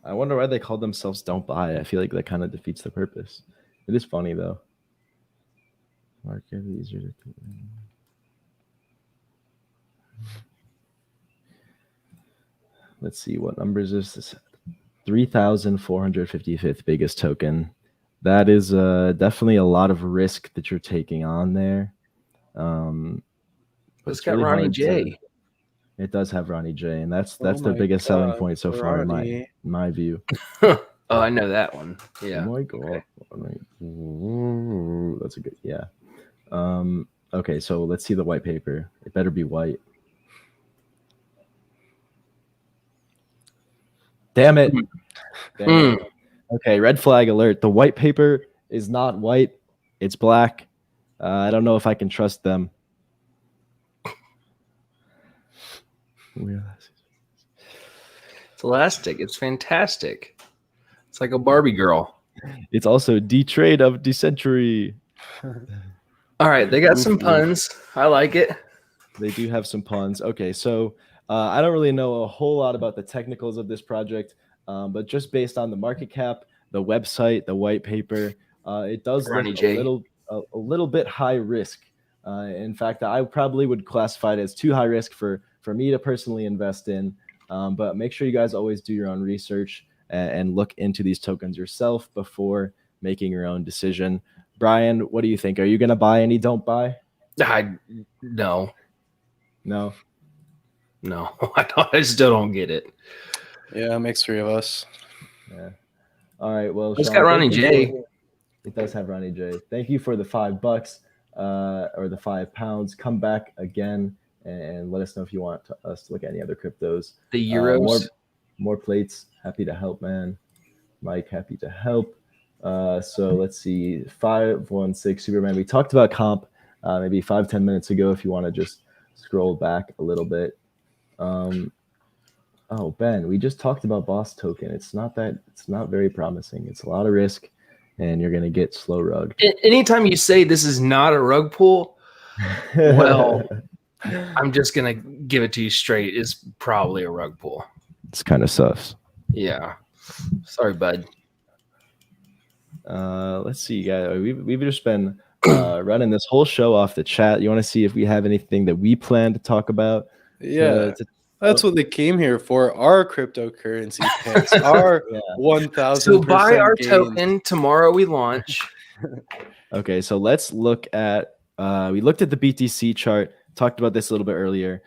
I wonder why they called themselves Don't Buy. I feel like that kind of defeats the purpose. It is funny though. Market easier to let's see, what numbers is this? 3,455th biggest token. That is definitely a lot of risk that you're taking on there. It's got really Ronnie J. It does have Ronnie J, and that's their biggest selling point so far in my view. Oh, I know that one. Yeah. Oh my God. That's a good, yeah. Okay, so let's see the white paper. It better be white. Damn it. Damn it. Okay, red flag alert. The white paper is not white. It's black. I don't know if I can trust them. It's elastic. It's fantastic. It's like a Barbie girl. It's also D-Trade of Decentralized. All right, they got some puns. I like it. They do have some puns. Okay, so I don't really know a whole lot about the technicals of this project, but just based on the market cap, the website, the white paper, it does look a little bit high risk. In fact, I probably would classify it as too high risk for me to personally invest in. But make sure you guys always do your own research and look into these tokens yourself before making your own decision. Brian, what do you think? Are you going to buy any Don't Buy? No. I still don't get it. Yeah, it makes three of us. Yeah. All right. Well, it's got Ronnie J. It does have Ronnie J. Thank you for the $5 or the £5. Come back again and let us know if you want us to look at any other cryptos. The euros. More plates. Happy to help, man. Mike, happy to help. So let's see. 516 Superman. We talked about comp maybe 5-10 minutes ago. If you want to just scroll back a little bit. Oh, Ben, we just talked about Boss Token. It's not very promising. It's a lot of risk, and you're gonna get slow rugged. Anytime you say this is not a rug pull, well, I'm just gonna give it to you straight. It's probably a rug pull. It's kind of sus. Yeah. Sorry, bud. Let's see, guys. We've just been running this whole show off the chat. You want to see if we have anything that we plan to talk about? Yeah. That's what they came here for. Our cryptocurrency picks, our 1,000%. So buy our token tomorrow. We launch. Okay, so let's look at. We looked at the BTC chart. Talked about this a little bit earlier.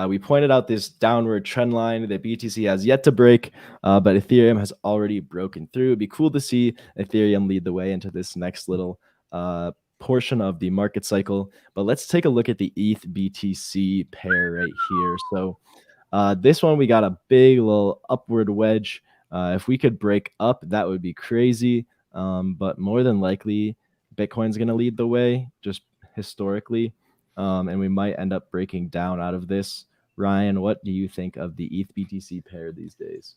We pointed out this downward trend line that BTC has yet to break, but Ethereum has already broken through. It'd be cool to see Ethereum lead the way into this next little portion of the market cycle. But let's take a look at the ETH BTC pair right here. So. This one, we got a big little upward wedge. If we could break up, that would be crazy. But more than likely, Bitcoin's going to lead the way, just historically. And we might end up breaking down out of this. Ryan, what do you think of the ETH BTC pair these days?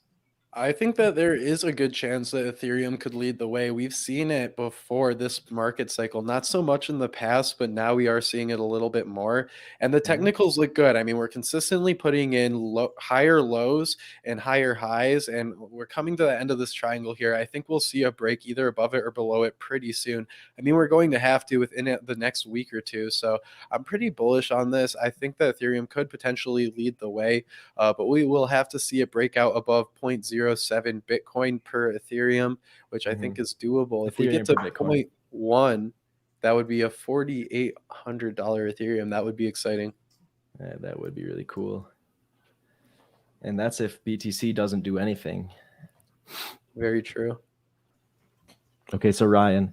I think that there is a good chance that Ethereum could lead the way. We've seen it before this market cycle, not so much in the past, but now we are seeing it a little bit more. And the technicals look good. I mean, we're consistently putting in higher lows and higher highs, and we're coming to the end of this triangle here. I think we'll see a break either above it or below it pretty soon. I mean, we're going to have to within the next week or two. So I'm pretty bullish on this. I think that Ethereum could potentially lead the way, but we will have to see it break out above 0.07 Bitcoin per Ethereum, which I think is doable. If we get to 0.1, that would be a $4,800 Ethereum. That would be exciting. Yeah, that would be really cool. And that's if BTC doesn't do anything. Very true. Okay, so Ryan,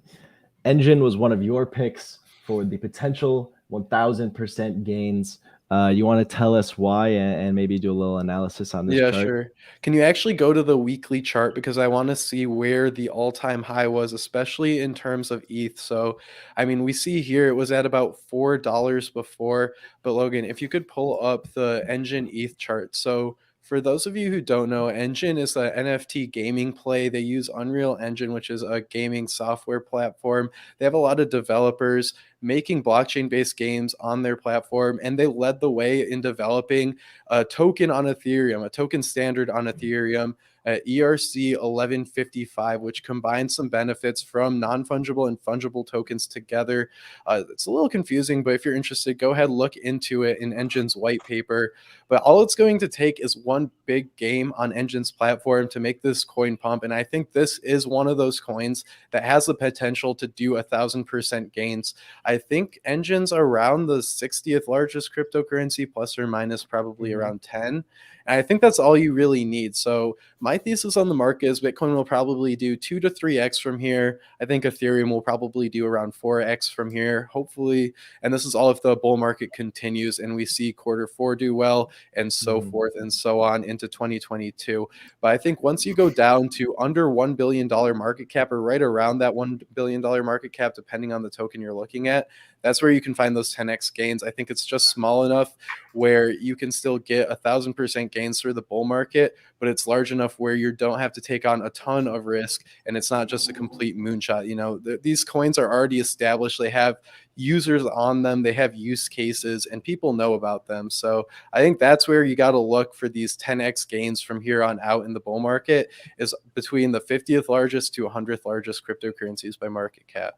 Engine was one of your picks for the potential 1,000% gains. You want to tell us why and maybe do a little analysis on this chart? Yeah, sure. Can you actually go to the weekly chart? Because I want to see where the all-time high was, especially in terms of ETH. So, I mean, we see here it was at about $4 before. But Logan, if you could pull up the Engine ETH chart. So for those of you who don't know, Engine is an NFT gaming play. They use Unreal Engine, which is a gaming software platform. They have a lot of developers making blockchain-based games on their platform, and they led the way in developing a token on Ethereum, a token standard on Ethereum, ERC 1155, which combines some benefits from non-fungible and fungible tokens together. It's a little confusing, but if you're interested, go ahead, look into it in Engine's white paper. But all it's going to take is one big game on Engine's platform to make this coin pump. And I think this is one of those coins that has the potential to do 1,000% gains. I think Engine's around the 60th largest cryptocurrency, plus or minus probably around 10. And I think that's all you really need. So my thesis on the market is Bitcoin will probably do 2 to 3x from here. I think Ethereum will probably do around 4x from here, hopefully. And this is all if the bull market continues and we see Q4 do well and so forth and so on into 2022. But I think once you go down to under $1 billion market cap or right around that $1 billion market cap, depending on the token you're looking at, that's where you can find those 10x gains. I think it's just small enough where you can still get 1,000% gains through the bull market, but it's large enough where you don't have to take on a ton of risk and it's not just a complete moonshot. You know, these coins are already established. They have users on them, they have use cases, and people know about them. So I think that's where you got to look for these 10x gains from here on out in the bull market, is between the 50th largest to 100th largest cryptocurrencies by market cap.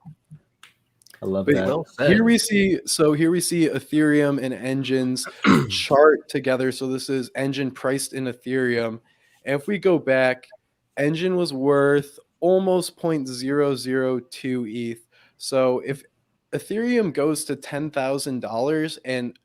I love that. Well Here we see Ethereum and Engine's chart together. So this is Engine priced in Ethereum. And if we go back, Engine was worth almost 0.002 ETH. So if Ethereum goes to $10,000 and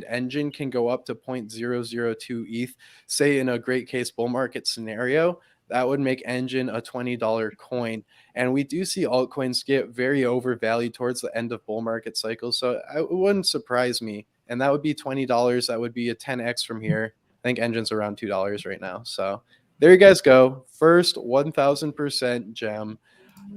Engine can go up to 0.002 ETH, say in a great case bull market scenario, that would make Engine a $20 coin. And we do see altcoins get very overvalued towards the end of bull market cycles. So it wouldn't surprise me. And that would be $20. That would be a 10x from here. I think Engine's around $2 right now. So there you guys go. First 1,000% gem.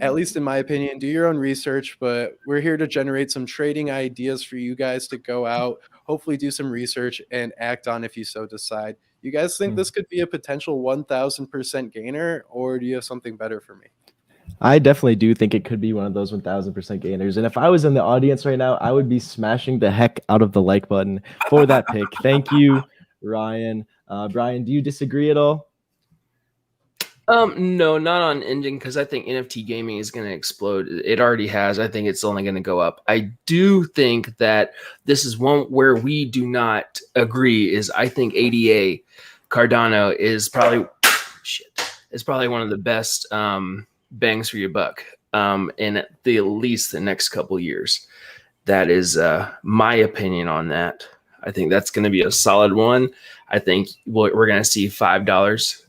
At least in my opinion. Do your own research, but we're here to generate some trading ideas for you guys to go out, hopefully do some research and act on if you so decide. You guys think this could be a potential 1,000% gainer, or do you have something better for me? I definitely do think it could be one of those 1,000% gainers. And if I was in the audience right now, I would be smashing the heck out of the like button for that pick. Thank you, Ryan. Brian, do you disagree at all? No, not on Engine, because I think NFT gaming is going to explode. It already has. I think it's only going to go up. I do think that this is one where we do not agree. Is I think ADA Cardano is probably one of the best bangs for your buck in at least the next couple years. That is my opinion on that. I think that's going to be a solid one. I think we're going to see $5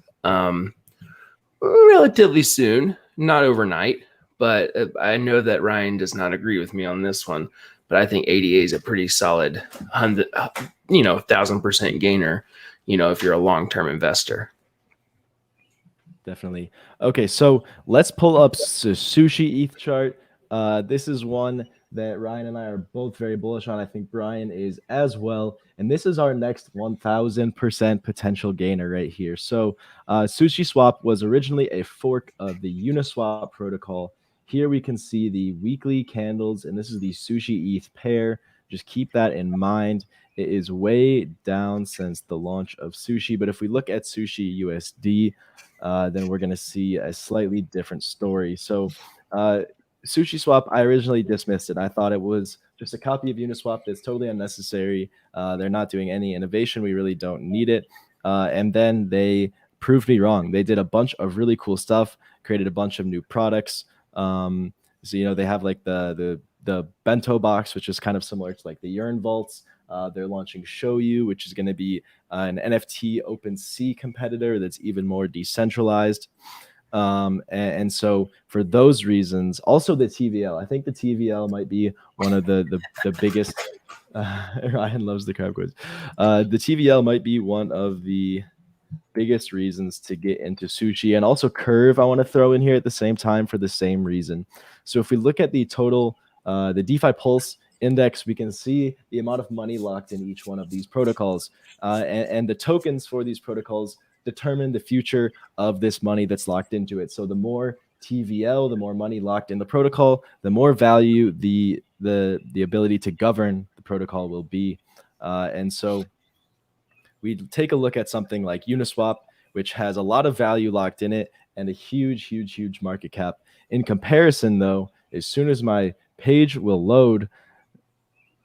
relatively soon, not overnight, but I know that Ryan does not agree with me on this one, but I think ADA is a pretty solid 1,000% gainer, if you're a long-term investor. Definitely. Okay, so let's pull up Sushi ETH chart. This is one that Ryan and I are both very bullish on. I think Brian is as well. And this is our next 1000% potential gainer right here. So SushiSwap was originally a fork of the Uniswap protocol. Here we can see the weekly candles, and this is the Sushi ETH pair. Just keep that in mind. It is way down since the launch of Sushi. But if we look at Sushi USD, then we're going to see a slightly different story. So SushiSwap, I originally dismissed it. I thought it was just a copy of Uniswap that's totally unnecessary. They're not doing any innovation. We really don't need it. And then they proved me wrong. They did a bunch of really cool stuff, created a bunch of new products. So, they have like the bento box, which is kind of similar to like the urine vaults. They're launching Show You, which is going to be an NFT OpenSea competitor that's even more decentralized. And so for those reasons, also the TVL, I think the TVL might be one of the biggest. Ryan loves the crab quiz. The TVL might be one of the biggest reasons to get into Sushi, and also Curve I want to throw in here at the same time for the same reason. So if we look at the total, the DeFi Pulse index, we can see the amount of money locked in each one of these protocols, and the tokens for these protocols determine the future of this money that's locked into it. So the more TVL, the more money locked in the protocol, the more value the ability to govern the protocol will be. And so we take a look at something like Uniswap, which has a lot of value locked in it and a huge market cap. In comparison, though, as soon as my page will load,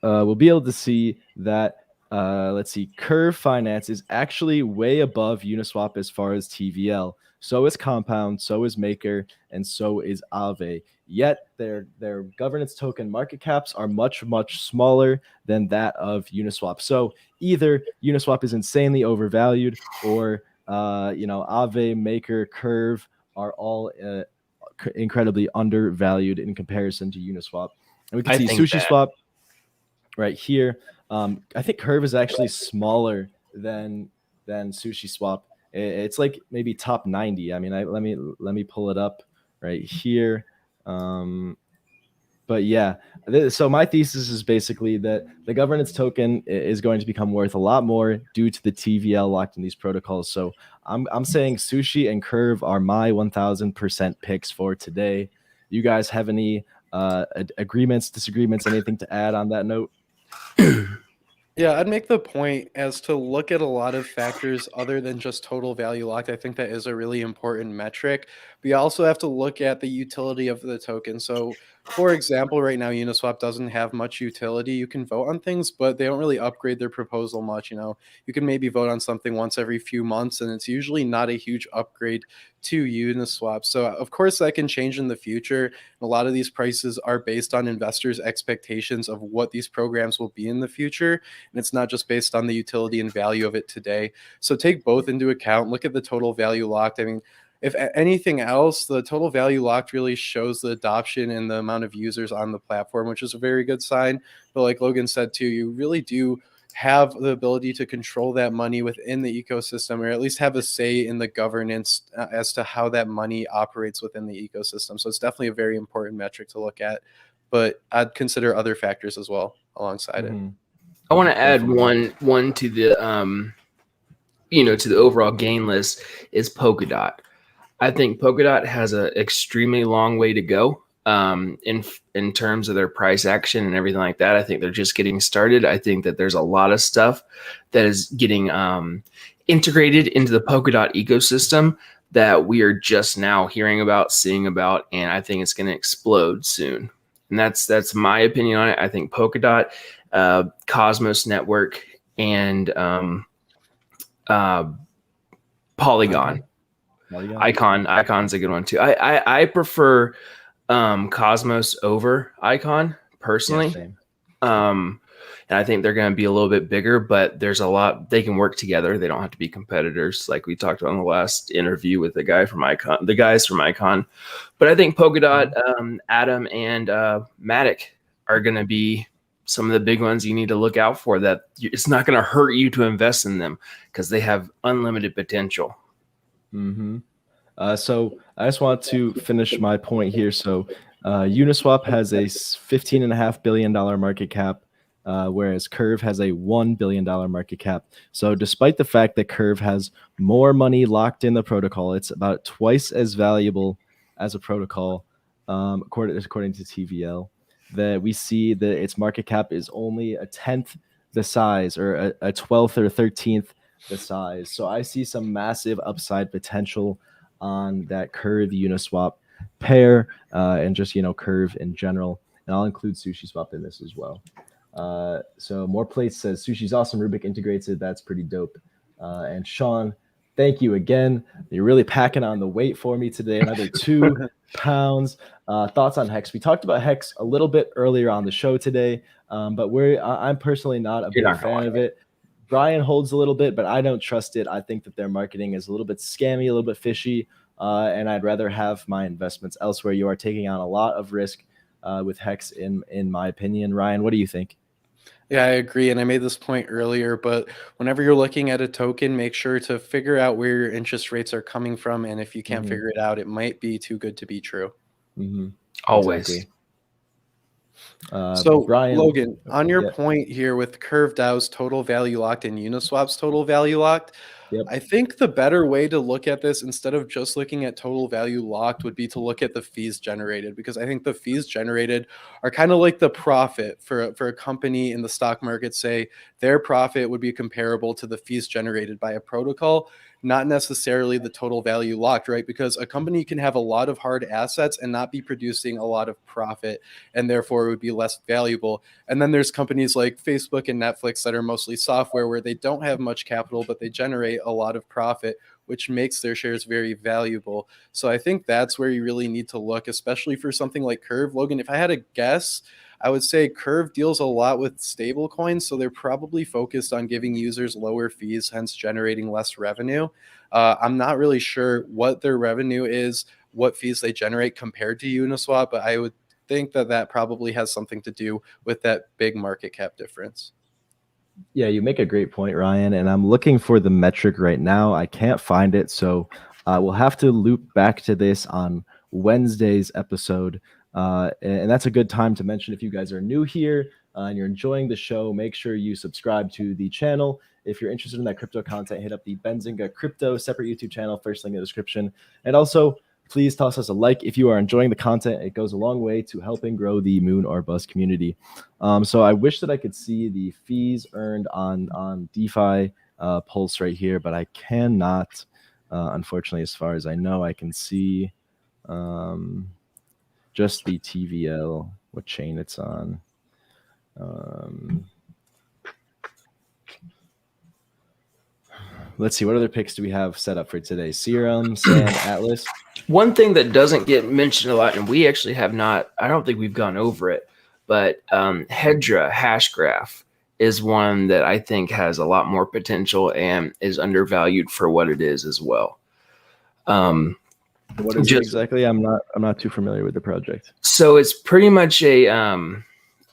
we'll be able to see that, let's see, Curve Finance is actually way above Uniswap as far as TVL. So is Compound, so is Maker, and so is Aave. Yet their governance token market caps are much smaller than that of Uniswap. So either Uniswap is insanely overvalued, or Aave, Maker, Curve are all incredibly undervalued in comparison to Uniswap. And we can see SushiSwap right here. I think Curve is actually smaller than SushiSwap. It's like maybe top 90. I mean, let me pull it up right here. But yeah, so my thesis is basically that the governance token is going to become worth a lot more due to the TVL locked in these protocols. So I'm saying Sushi and Curve are my 1000% picks for today. You guys have any agreements, disagreements, anything to add on that note? Yeah, I'd make the point as to look at a lot of factors other than just total value locked. I think that is a really important metric. But you also have to look at the utility of the token. So, for example, right now, Uniswap doesn't have much utility. You can vote on things, but they don't really upgrade their proposal much. You can maybe vote on something once every few months, and it's usually not a huge upgrade to Uniswap. So, of course, that can change in the future. A lot of these prices are based on investors' expectations of what these programs will be in the future. And it's not just based on the utility and value of it today. So take both into account. Look at the total value locked. I mean, if anything else, the total value locked really shows the adoption and the amount of users on the platform, which is a very good sign. But like Logan said too, you really do have the ability to control that money within the ecosystem, or at least have a say in the governance as to how that money operates within the ecosystem. So it's definitely a very important metric to look at, but I'd consider other factors as well alongside it. I want to add one to the to the overall gain list is Polkadot. I think Polkadot has an extremely long way to go in terms of their price action and everything like that. I think they're just getting started. I think that there's a lot of stuff that is getting integrated into the Polkadot ecosystem that we are just now hearing about, seeing about, and I think it's going to explode soon. And that's my opinion on it. I think Polkadot, Cosmos Network, and Polygon. Icon's a good one too. I prefer Cosmos over Icon personally. Yeah, and I think they're going to be a little bit bigger, but there's a lot they can work together. They don't have to be competitors, like we talked about in the last interview with the guys from Icon. But I think Polkadot, Atom, and Matic are going to be some of the big ones you need to look out for. That it's not going to hurt you to invest in them because they have unlimited potential. So I just want to finish my point here. So Uniswap has a $15.5 billion market cap, whereas Curve has a $1 billion market cap. So despite the fact that Curve has more money locked in the protocol, it's about twice as valuable as a protocol, according to TVL, that we see that its market cap is only a 10th the size, or a 12th or 13th the size. So I see some massive upside potential on that Curve Uniswap pair, and just, Curve in general. And I'll include SushiSwap in this as well. So More Plates says Sushi's awesome. Rubik integrates it. That's pretty dope. And Sean, thank you again. You're really packing on the weight for me today. Another 2 pounds. Thoughts on Hex? We talked about Hex a little bit earlier on the show today, but I'm personally not a big fan of it. Brian holds a little bit, but I don't trust it. I think that their marketing is a little bit scammy, a little bit fishy, and I'd rather have my investments elsewhere. You are taking on a lot of risk with Hex, in my opinion. Ryan, what do you think? Yeah, I agree. And I made this point earlier, but whenever you're looking at a token, make sure to figure out where your interest rates are coming from. And if you can't figure it out, it might be too good to be true. Always. Exactly. So Brian, Logan, on your point here with Curve DAO's total value locked and Uniswap's total value locked, I think the better way to look at this, instead of just looking at total value locked, would be to look at the fees generated, because I think the fees generated are kind of like the profit for a company in the stock market. Say their profit would be comparable to the fees generated by a protocol, not necessarily the total value locked, right? Because a company can have a lot of hard assets and not be producing a lot of profit, and therefore it would be less valuable. And then there's companies like Facebook and Netflix that are mostly software, where they don't have much capital, but they generate a lot of profit, which makes their shares very valuable. So I think that's where you really need to look, especially for something like Curve. Logan, if I had a guess, I would say Curve deals a lot with stable coins, so they're probably focused on giving users lower fees, hence generating less revenue. I'm not really sure what their revenue is, what fees they generate compared to Uniswap, but I would think that probably has something to do with that big market cap difference. Yeah, you make a great point, Ryan, and I'm looking for the metric right now. I can't find it, so we'll have to loop back to this on Wednesday's episode. And that's a good time to mention, if you guys are new here and you're enjoying the show, make sure you subscribe to the channel. If you're interested in that crypto content, hit up the Benzinga Crypto separate YouTube channel, first link in the description. And also, please toss us a like if you are enjoying the content. It goes a long way to helping grow the Moon or Bust community. So I wish that I could see the fees earned on DeFi Pulse right here, but I cannot. Unfortunately, as far as I know, I can see just the TVL, what chain it's on. Let's see, what other picks do we have set up for today? Serum, Sand, Atlas. One thing that doesn't get mentioned a lot, and we actually have not, I don't think we've gone over it, but Hedera Hashgraph is one that I think has a lot more potential and is undervalued for what it is as well. What is it exactly? I'm not too familiar with the project. So it's pretty much a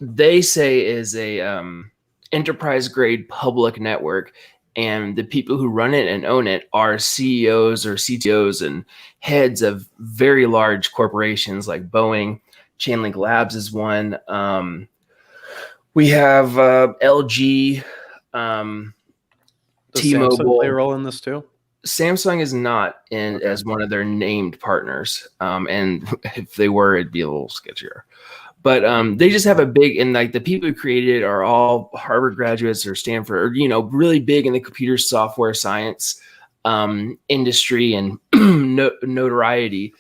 they say is a enterprise grade public network, and the people who run it and own it are CEOs or CTOs and heads of very large corporations like Boeing. Chainlink Labs is one. We have LG, T-Mobile. Samsung play a role in this too? Samsung is not in as one of their named partners, and if they were, it'd be a little sketchier. But they just have a big, and like the people who created it are all Harvard graduates or Stanford, or really big in the computer software science industry and notoriety,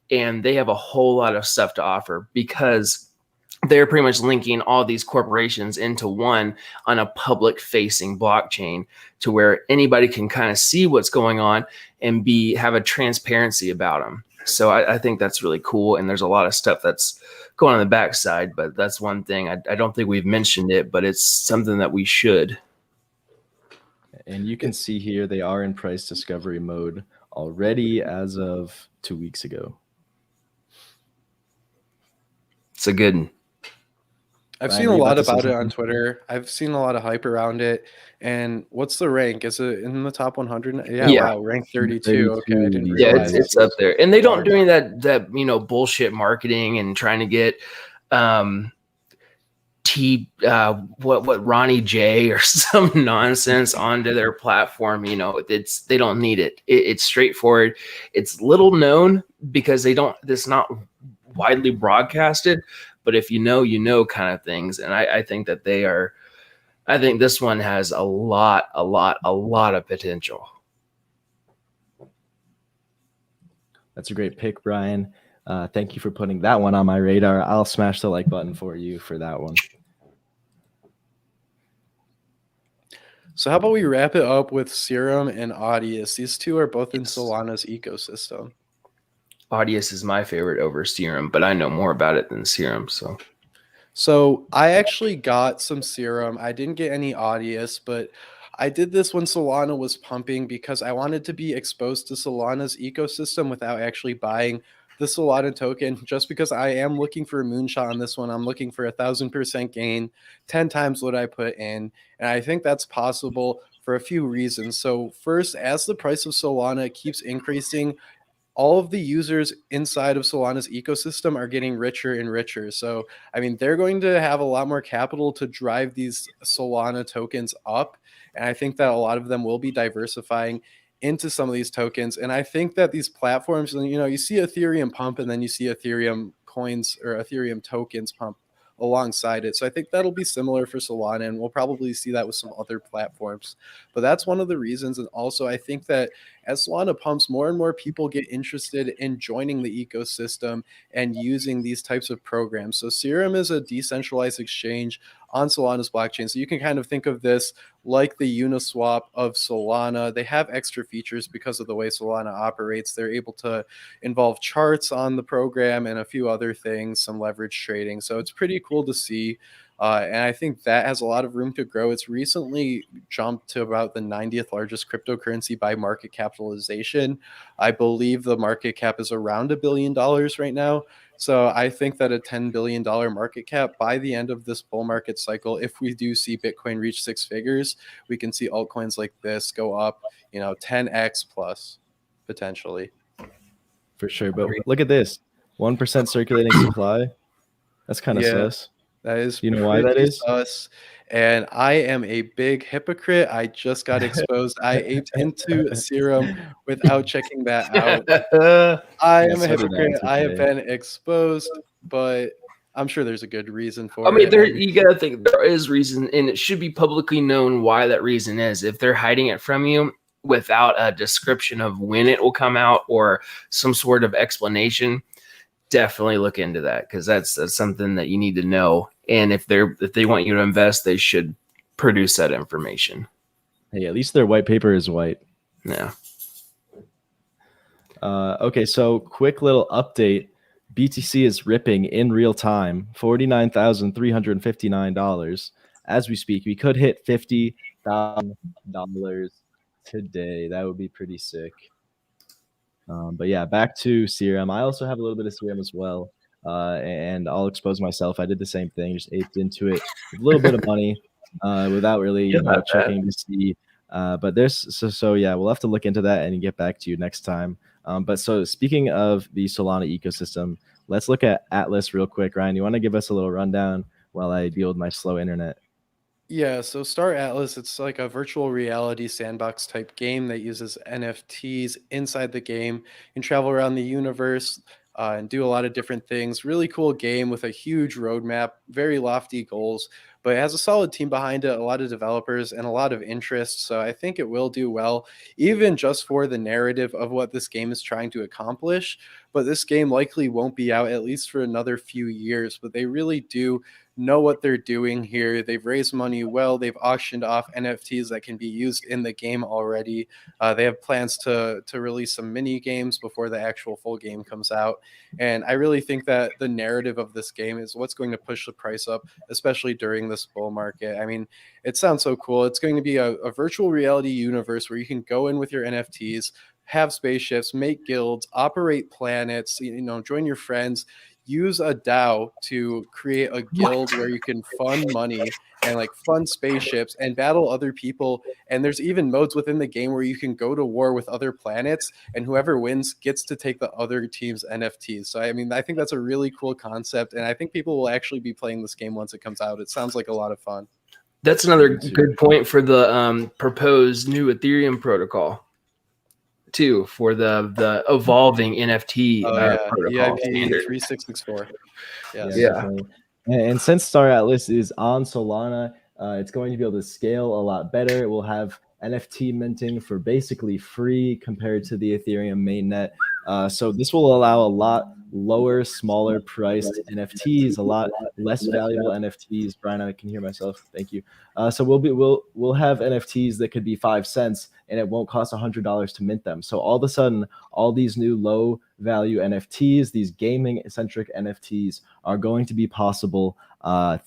and they have a whole lot of stuff to offer because they're pretty much linking all these corporations into one on a public facing blockchain to where anybody can kind of see what's going on and have a transparency about them. So I think that's really cool. And there's a lot of stuff that's going on the backside, but that's one thing. I don't think we've mentioned it, but it's something that we should. And you can see here, they are in price discovery mode already as of 2 weeks ago. It's a good one. I've Ryan, seen were a you lot to say about it on something? Twitter. I've seen a lot of hype around it. And what's the rank? Is it in the top 100? Yeah, Yeah. wow, rank 32. Okay, I 32 didn't these Yeah, realize. days. it's up there, and they don't Large. doing that bullshit marketing and trying to get what Ronnie J or some nonsense onto their platform. They don't need it. It's straightforward. It's little known because it's not widely broadcasted, but if you know kind of things. And I think that I think this one has a lot of potential. That's a great pick, Brian. Thank you for putting that one on my radar. I'll smash the like button for you for that one. So how about we wrap it up with Serum and Audius? These two are both in Solana's ecosystem. Audius is my favorite over Serum, but I know more about it than Serum. So I actually got some Serum. I didn't get any Audius, but I did this when Solana was pumping because I wanted to be exposed to Solana's ecosystem without actually buying the Solana token, just because I am looking for a moonshot on this one. I'm looking for 1,000% gain, 10 times what I put in. And I think that's possible for a few reasons. So first, as the price of Solana keeps increasing, all of the users inside of Solana's ecosystem are getting richer and richer. So, I mean, they're going to have a lot more capital to drive these Solana tokens up. And I think that a lot of them will be diversifying into some of these tokens. And I think that these platforms, you see Ethereum pump, and then you see Ethereum coins or Ethereum tokens pump alongside it. So I think that'll be similar for Solana, and we'll probably see that with some other platforms. But that's one of the reasons. And also, I think that as Solana pumps, more and more people get interested in joining the ecosystem and using these types of programs. So Serum is a decentralized exchange on Solana's blockchain. So you can kind of think of this like the Uniswap of Solana. They have extra features because of the way Solana operates. They're able to involve charts on the program and a few other things, some leverage trading. So it's pretty cool to see. And I think that has a lot of room to grow. It's recently jumped to about the 90th largest cryptocurrency by market capitalization. I believe the market cap is around $1 billion right now. So I think that a $10 billion market cap by the end of this bull market cycle, if we do see Bitcoin reach 6 figures, we can see altcoins like this go up, 10x plus potentially. For sure. But look at this 1% circulating supply. That's kind of sus. That is Do you know why that is? sus. And I am a big hypocrite. I just got exposed. I aped into Serum without checking that out. I am a hypocrite. I have been exposed, but I'm sure there's a good reason for it. You gotta think there is reason, and it should be publicly known why that reason is. If they're hiding it from you without a description of when it will come out or some sort of explanation, definitely look into that, because that's something that you need to know. And if they want you to invest, they should produce that information. Hey, at least their white paper is white. Yeah. Okay, so quick little update. BTC is ripping in real time, $49,359 as we speak. We could hit $50,000 today. That would be pretty sick. But yeah, back to Serum. I also have a little bit of Serum as well, and I'll expose myself. I did the same thing, just aped into it with a little bit of money without really checking to see. But there's so yeah, we'll have to look into that and get back to you next time. But so speaking of the Solana ecosystem, let's look at Atlas real quick. Ryan, you want to give us a little rundown while I deal with my slow internet? Yeah, so Star Atlas, it's like a virtual reality sandbox type game that uses NFTs inside the game. You can travel around the universe and do a lot of different things. Really cool game with a huge roadmap, very lofty goals, but it has a solid team behind it, a lot of developers and a lot of interest. So I think it will do well, even just for the narrative of what this game is trying to accomplish. But this game likely won't be out at least for another few years, but they really do know what they're doing here. They've raised money well. They've auctioned off NFTs that can be used in the game already. They have plans to release some mini games before the actual full game comes out. And I really think that the narrative of this game is what's going to push the price up, especially during this bull market. I mean, it sounds so cool. It's going to be a virtual reality universe where you can go in with your NFTs, have spaceships, make guilds, operate planets, join your friends, use a DAO to create a guild where you can fund money and like fund spaceships and battle other people. And there's even modes within the game where you can go to war with other planets, and whoever wins gets to take the other team's NFTs. So I mean, I think that's a really cool concept, and I think people will actually be playing this game once it comes out. It sounds like a lot of fun. That's another good point for the proposed new Ethereum protocol, too, for the evolving NFT protocol EIP standard. 3664. Yes. Yeah, definitely. And since Star Atlas is on Solana, it's going to be able to scale a lot better. It will have NFT minting for basically free compared to the Ethereum mainnet. So this will allow a lot lower, smaller priced NFTs, a lot less valuable NFTs. Brian, I can hear myself. Thank you. So we'll have NFTs that could be 5 cents, and it won't cost $100 to mint them. So all of a sudden, all these new low value NFTs, these gaming centric NFTs, are going to be possible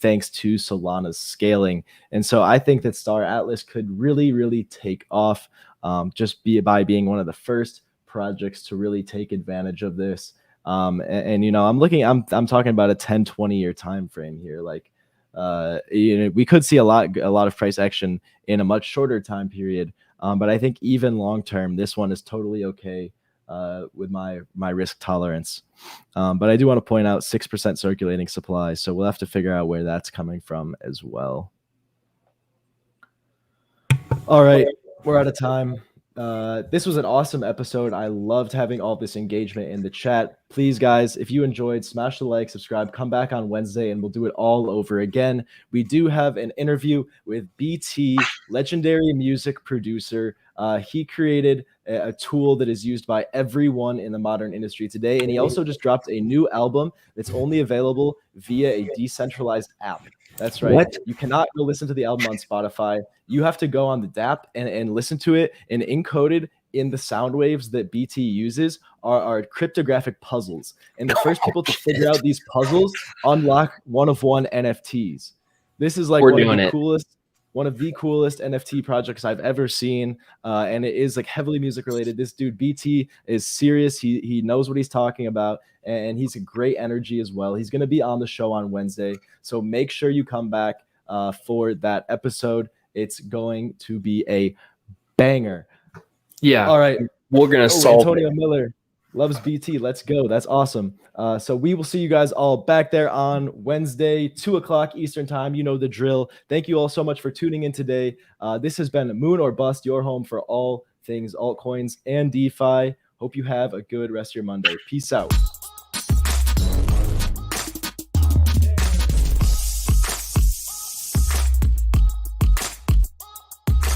thanks to Solana's scaling. And so I think that Star Atlas could really, really take off just by being one of the first projects to really take advantage of this. And you know, I'm talking about a 10-20 year time frame here. Like you know, we could see a lot of price action in a much shorter time period. But I think even long term, this one is totally okay with my risk tolerance. But I do want to point out 6% circulating supply, so we'll have to figure out where that's coming from as well. All right, we're out of time. This was an awesome episode. I loved having all this engagement in the chat. Please, guys, if you enjoyed, smash the like, subscribe, come back on Wednesday, and we'll do it all over again. We do have an interview with BT, legendary music producer. He created a tool that is used by everyone in the modern industry today, and he also just dropped a new album that's only available via a decentralized app. That's right. What? You cannot go listen to the album on Spotify. You have to go on the DApp and listen to it, and encoded in the sound waves that BT uses are cryptographic puzzles. And the first people to figure out these puzzles unlock one of one NFTs. This is like one of the coolest NFT projects I've ever seen. And it is like heavily music related. This dude, BT, is serious. He knows what he's talking about, and he's a great energy as well. He's going to be on the show on Wednesday. So make sure you come back for that episode. It's going to be a banger. Yeah. All right. We're going to solve Antonio Miller loves BT. Let's go. That's awesome. So we will see you guys all back there on Wednesday, 2:00 Eastern time. You know the drill. Thank you all so much for tuning in today. This has been Moon or Bust, your home for all things altcoins and DeFi. Hope you have a good rest of your Monday. Peace out.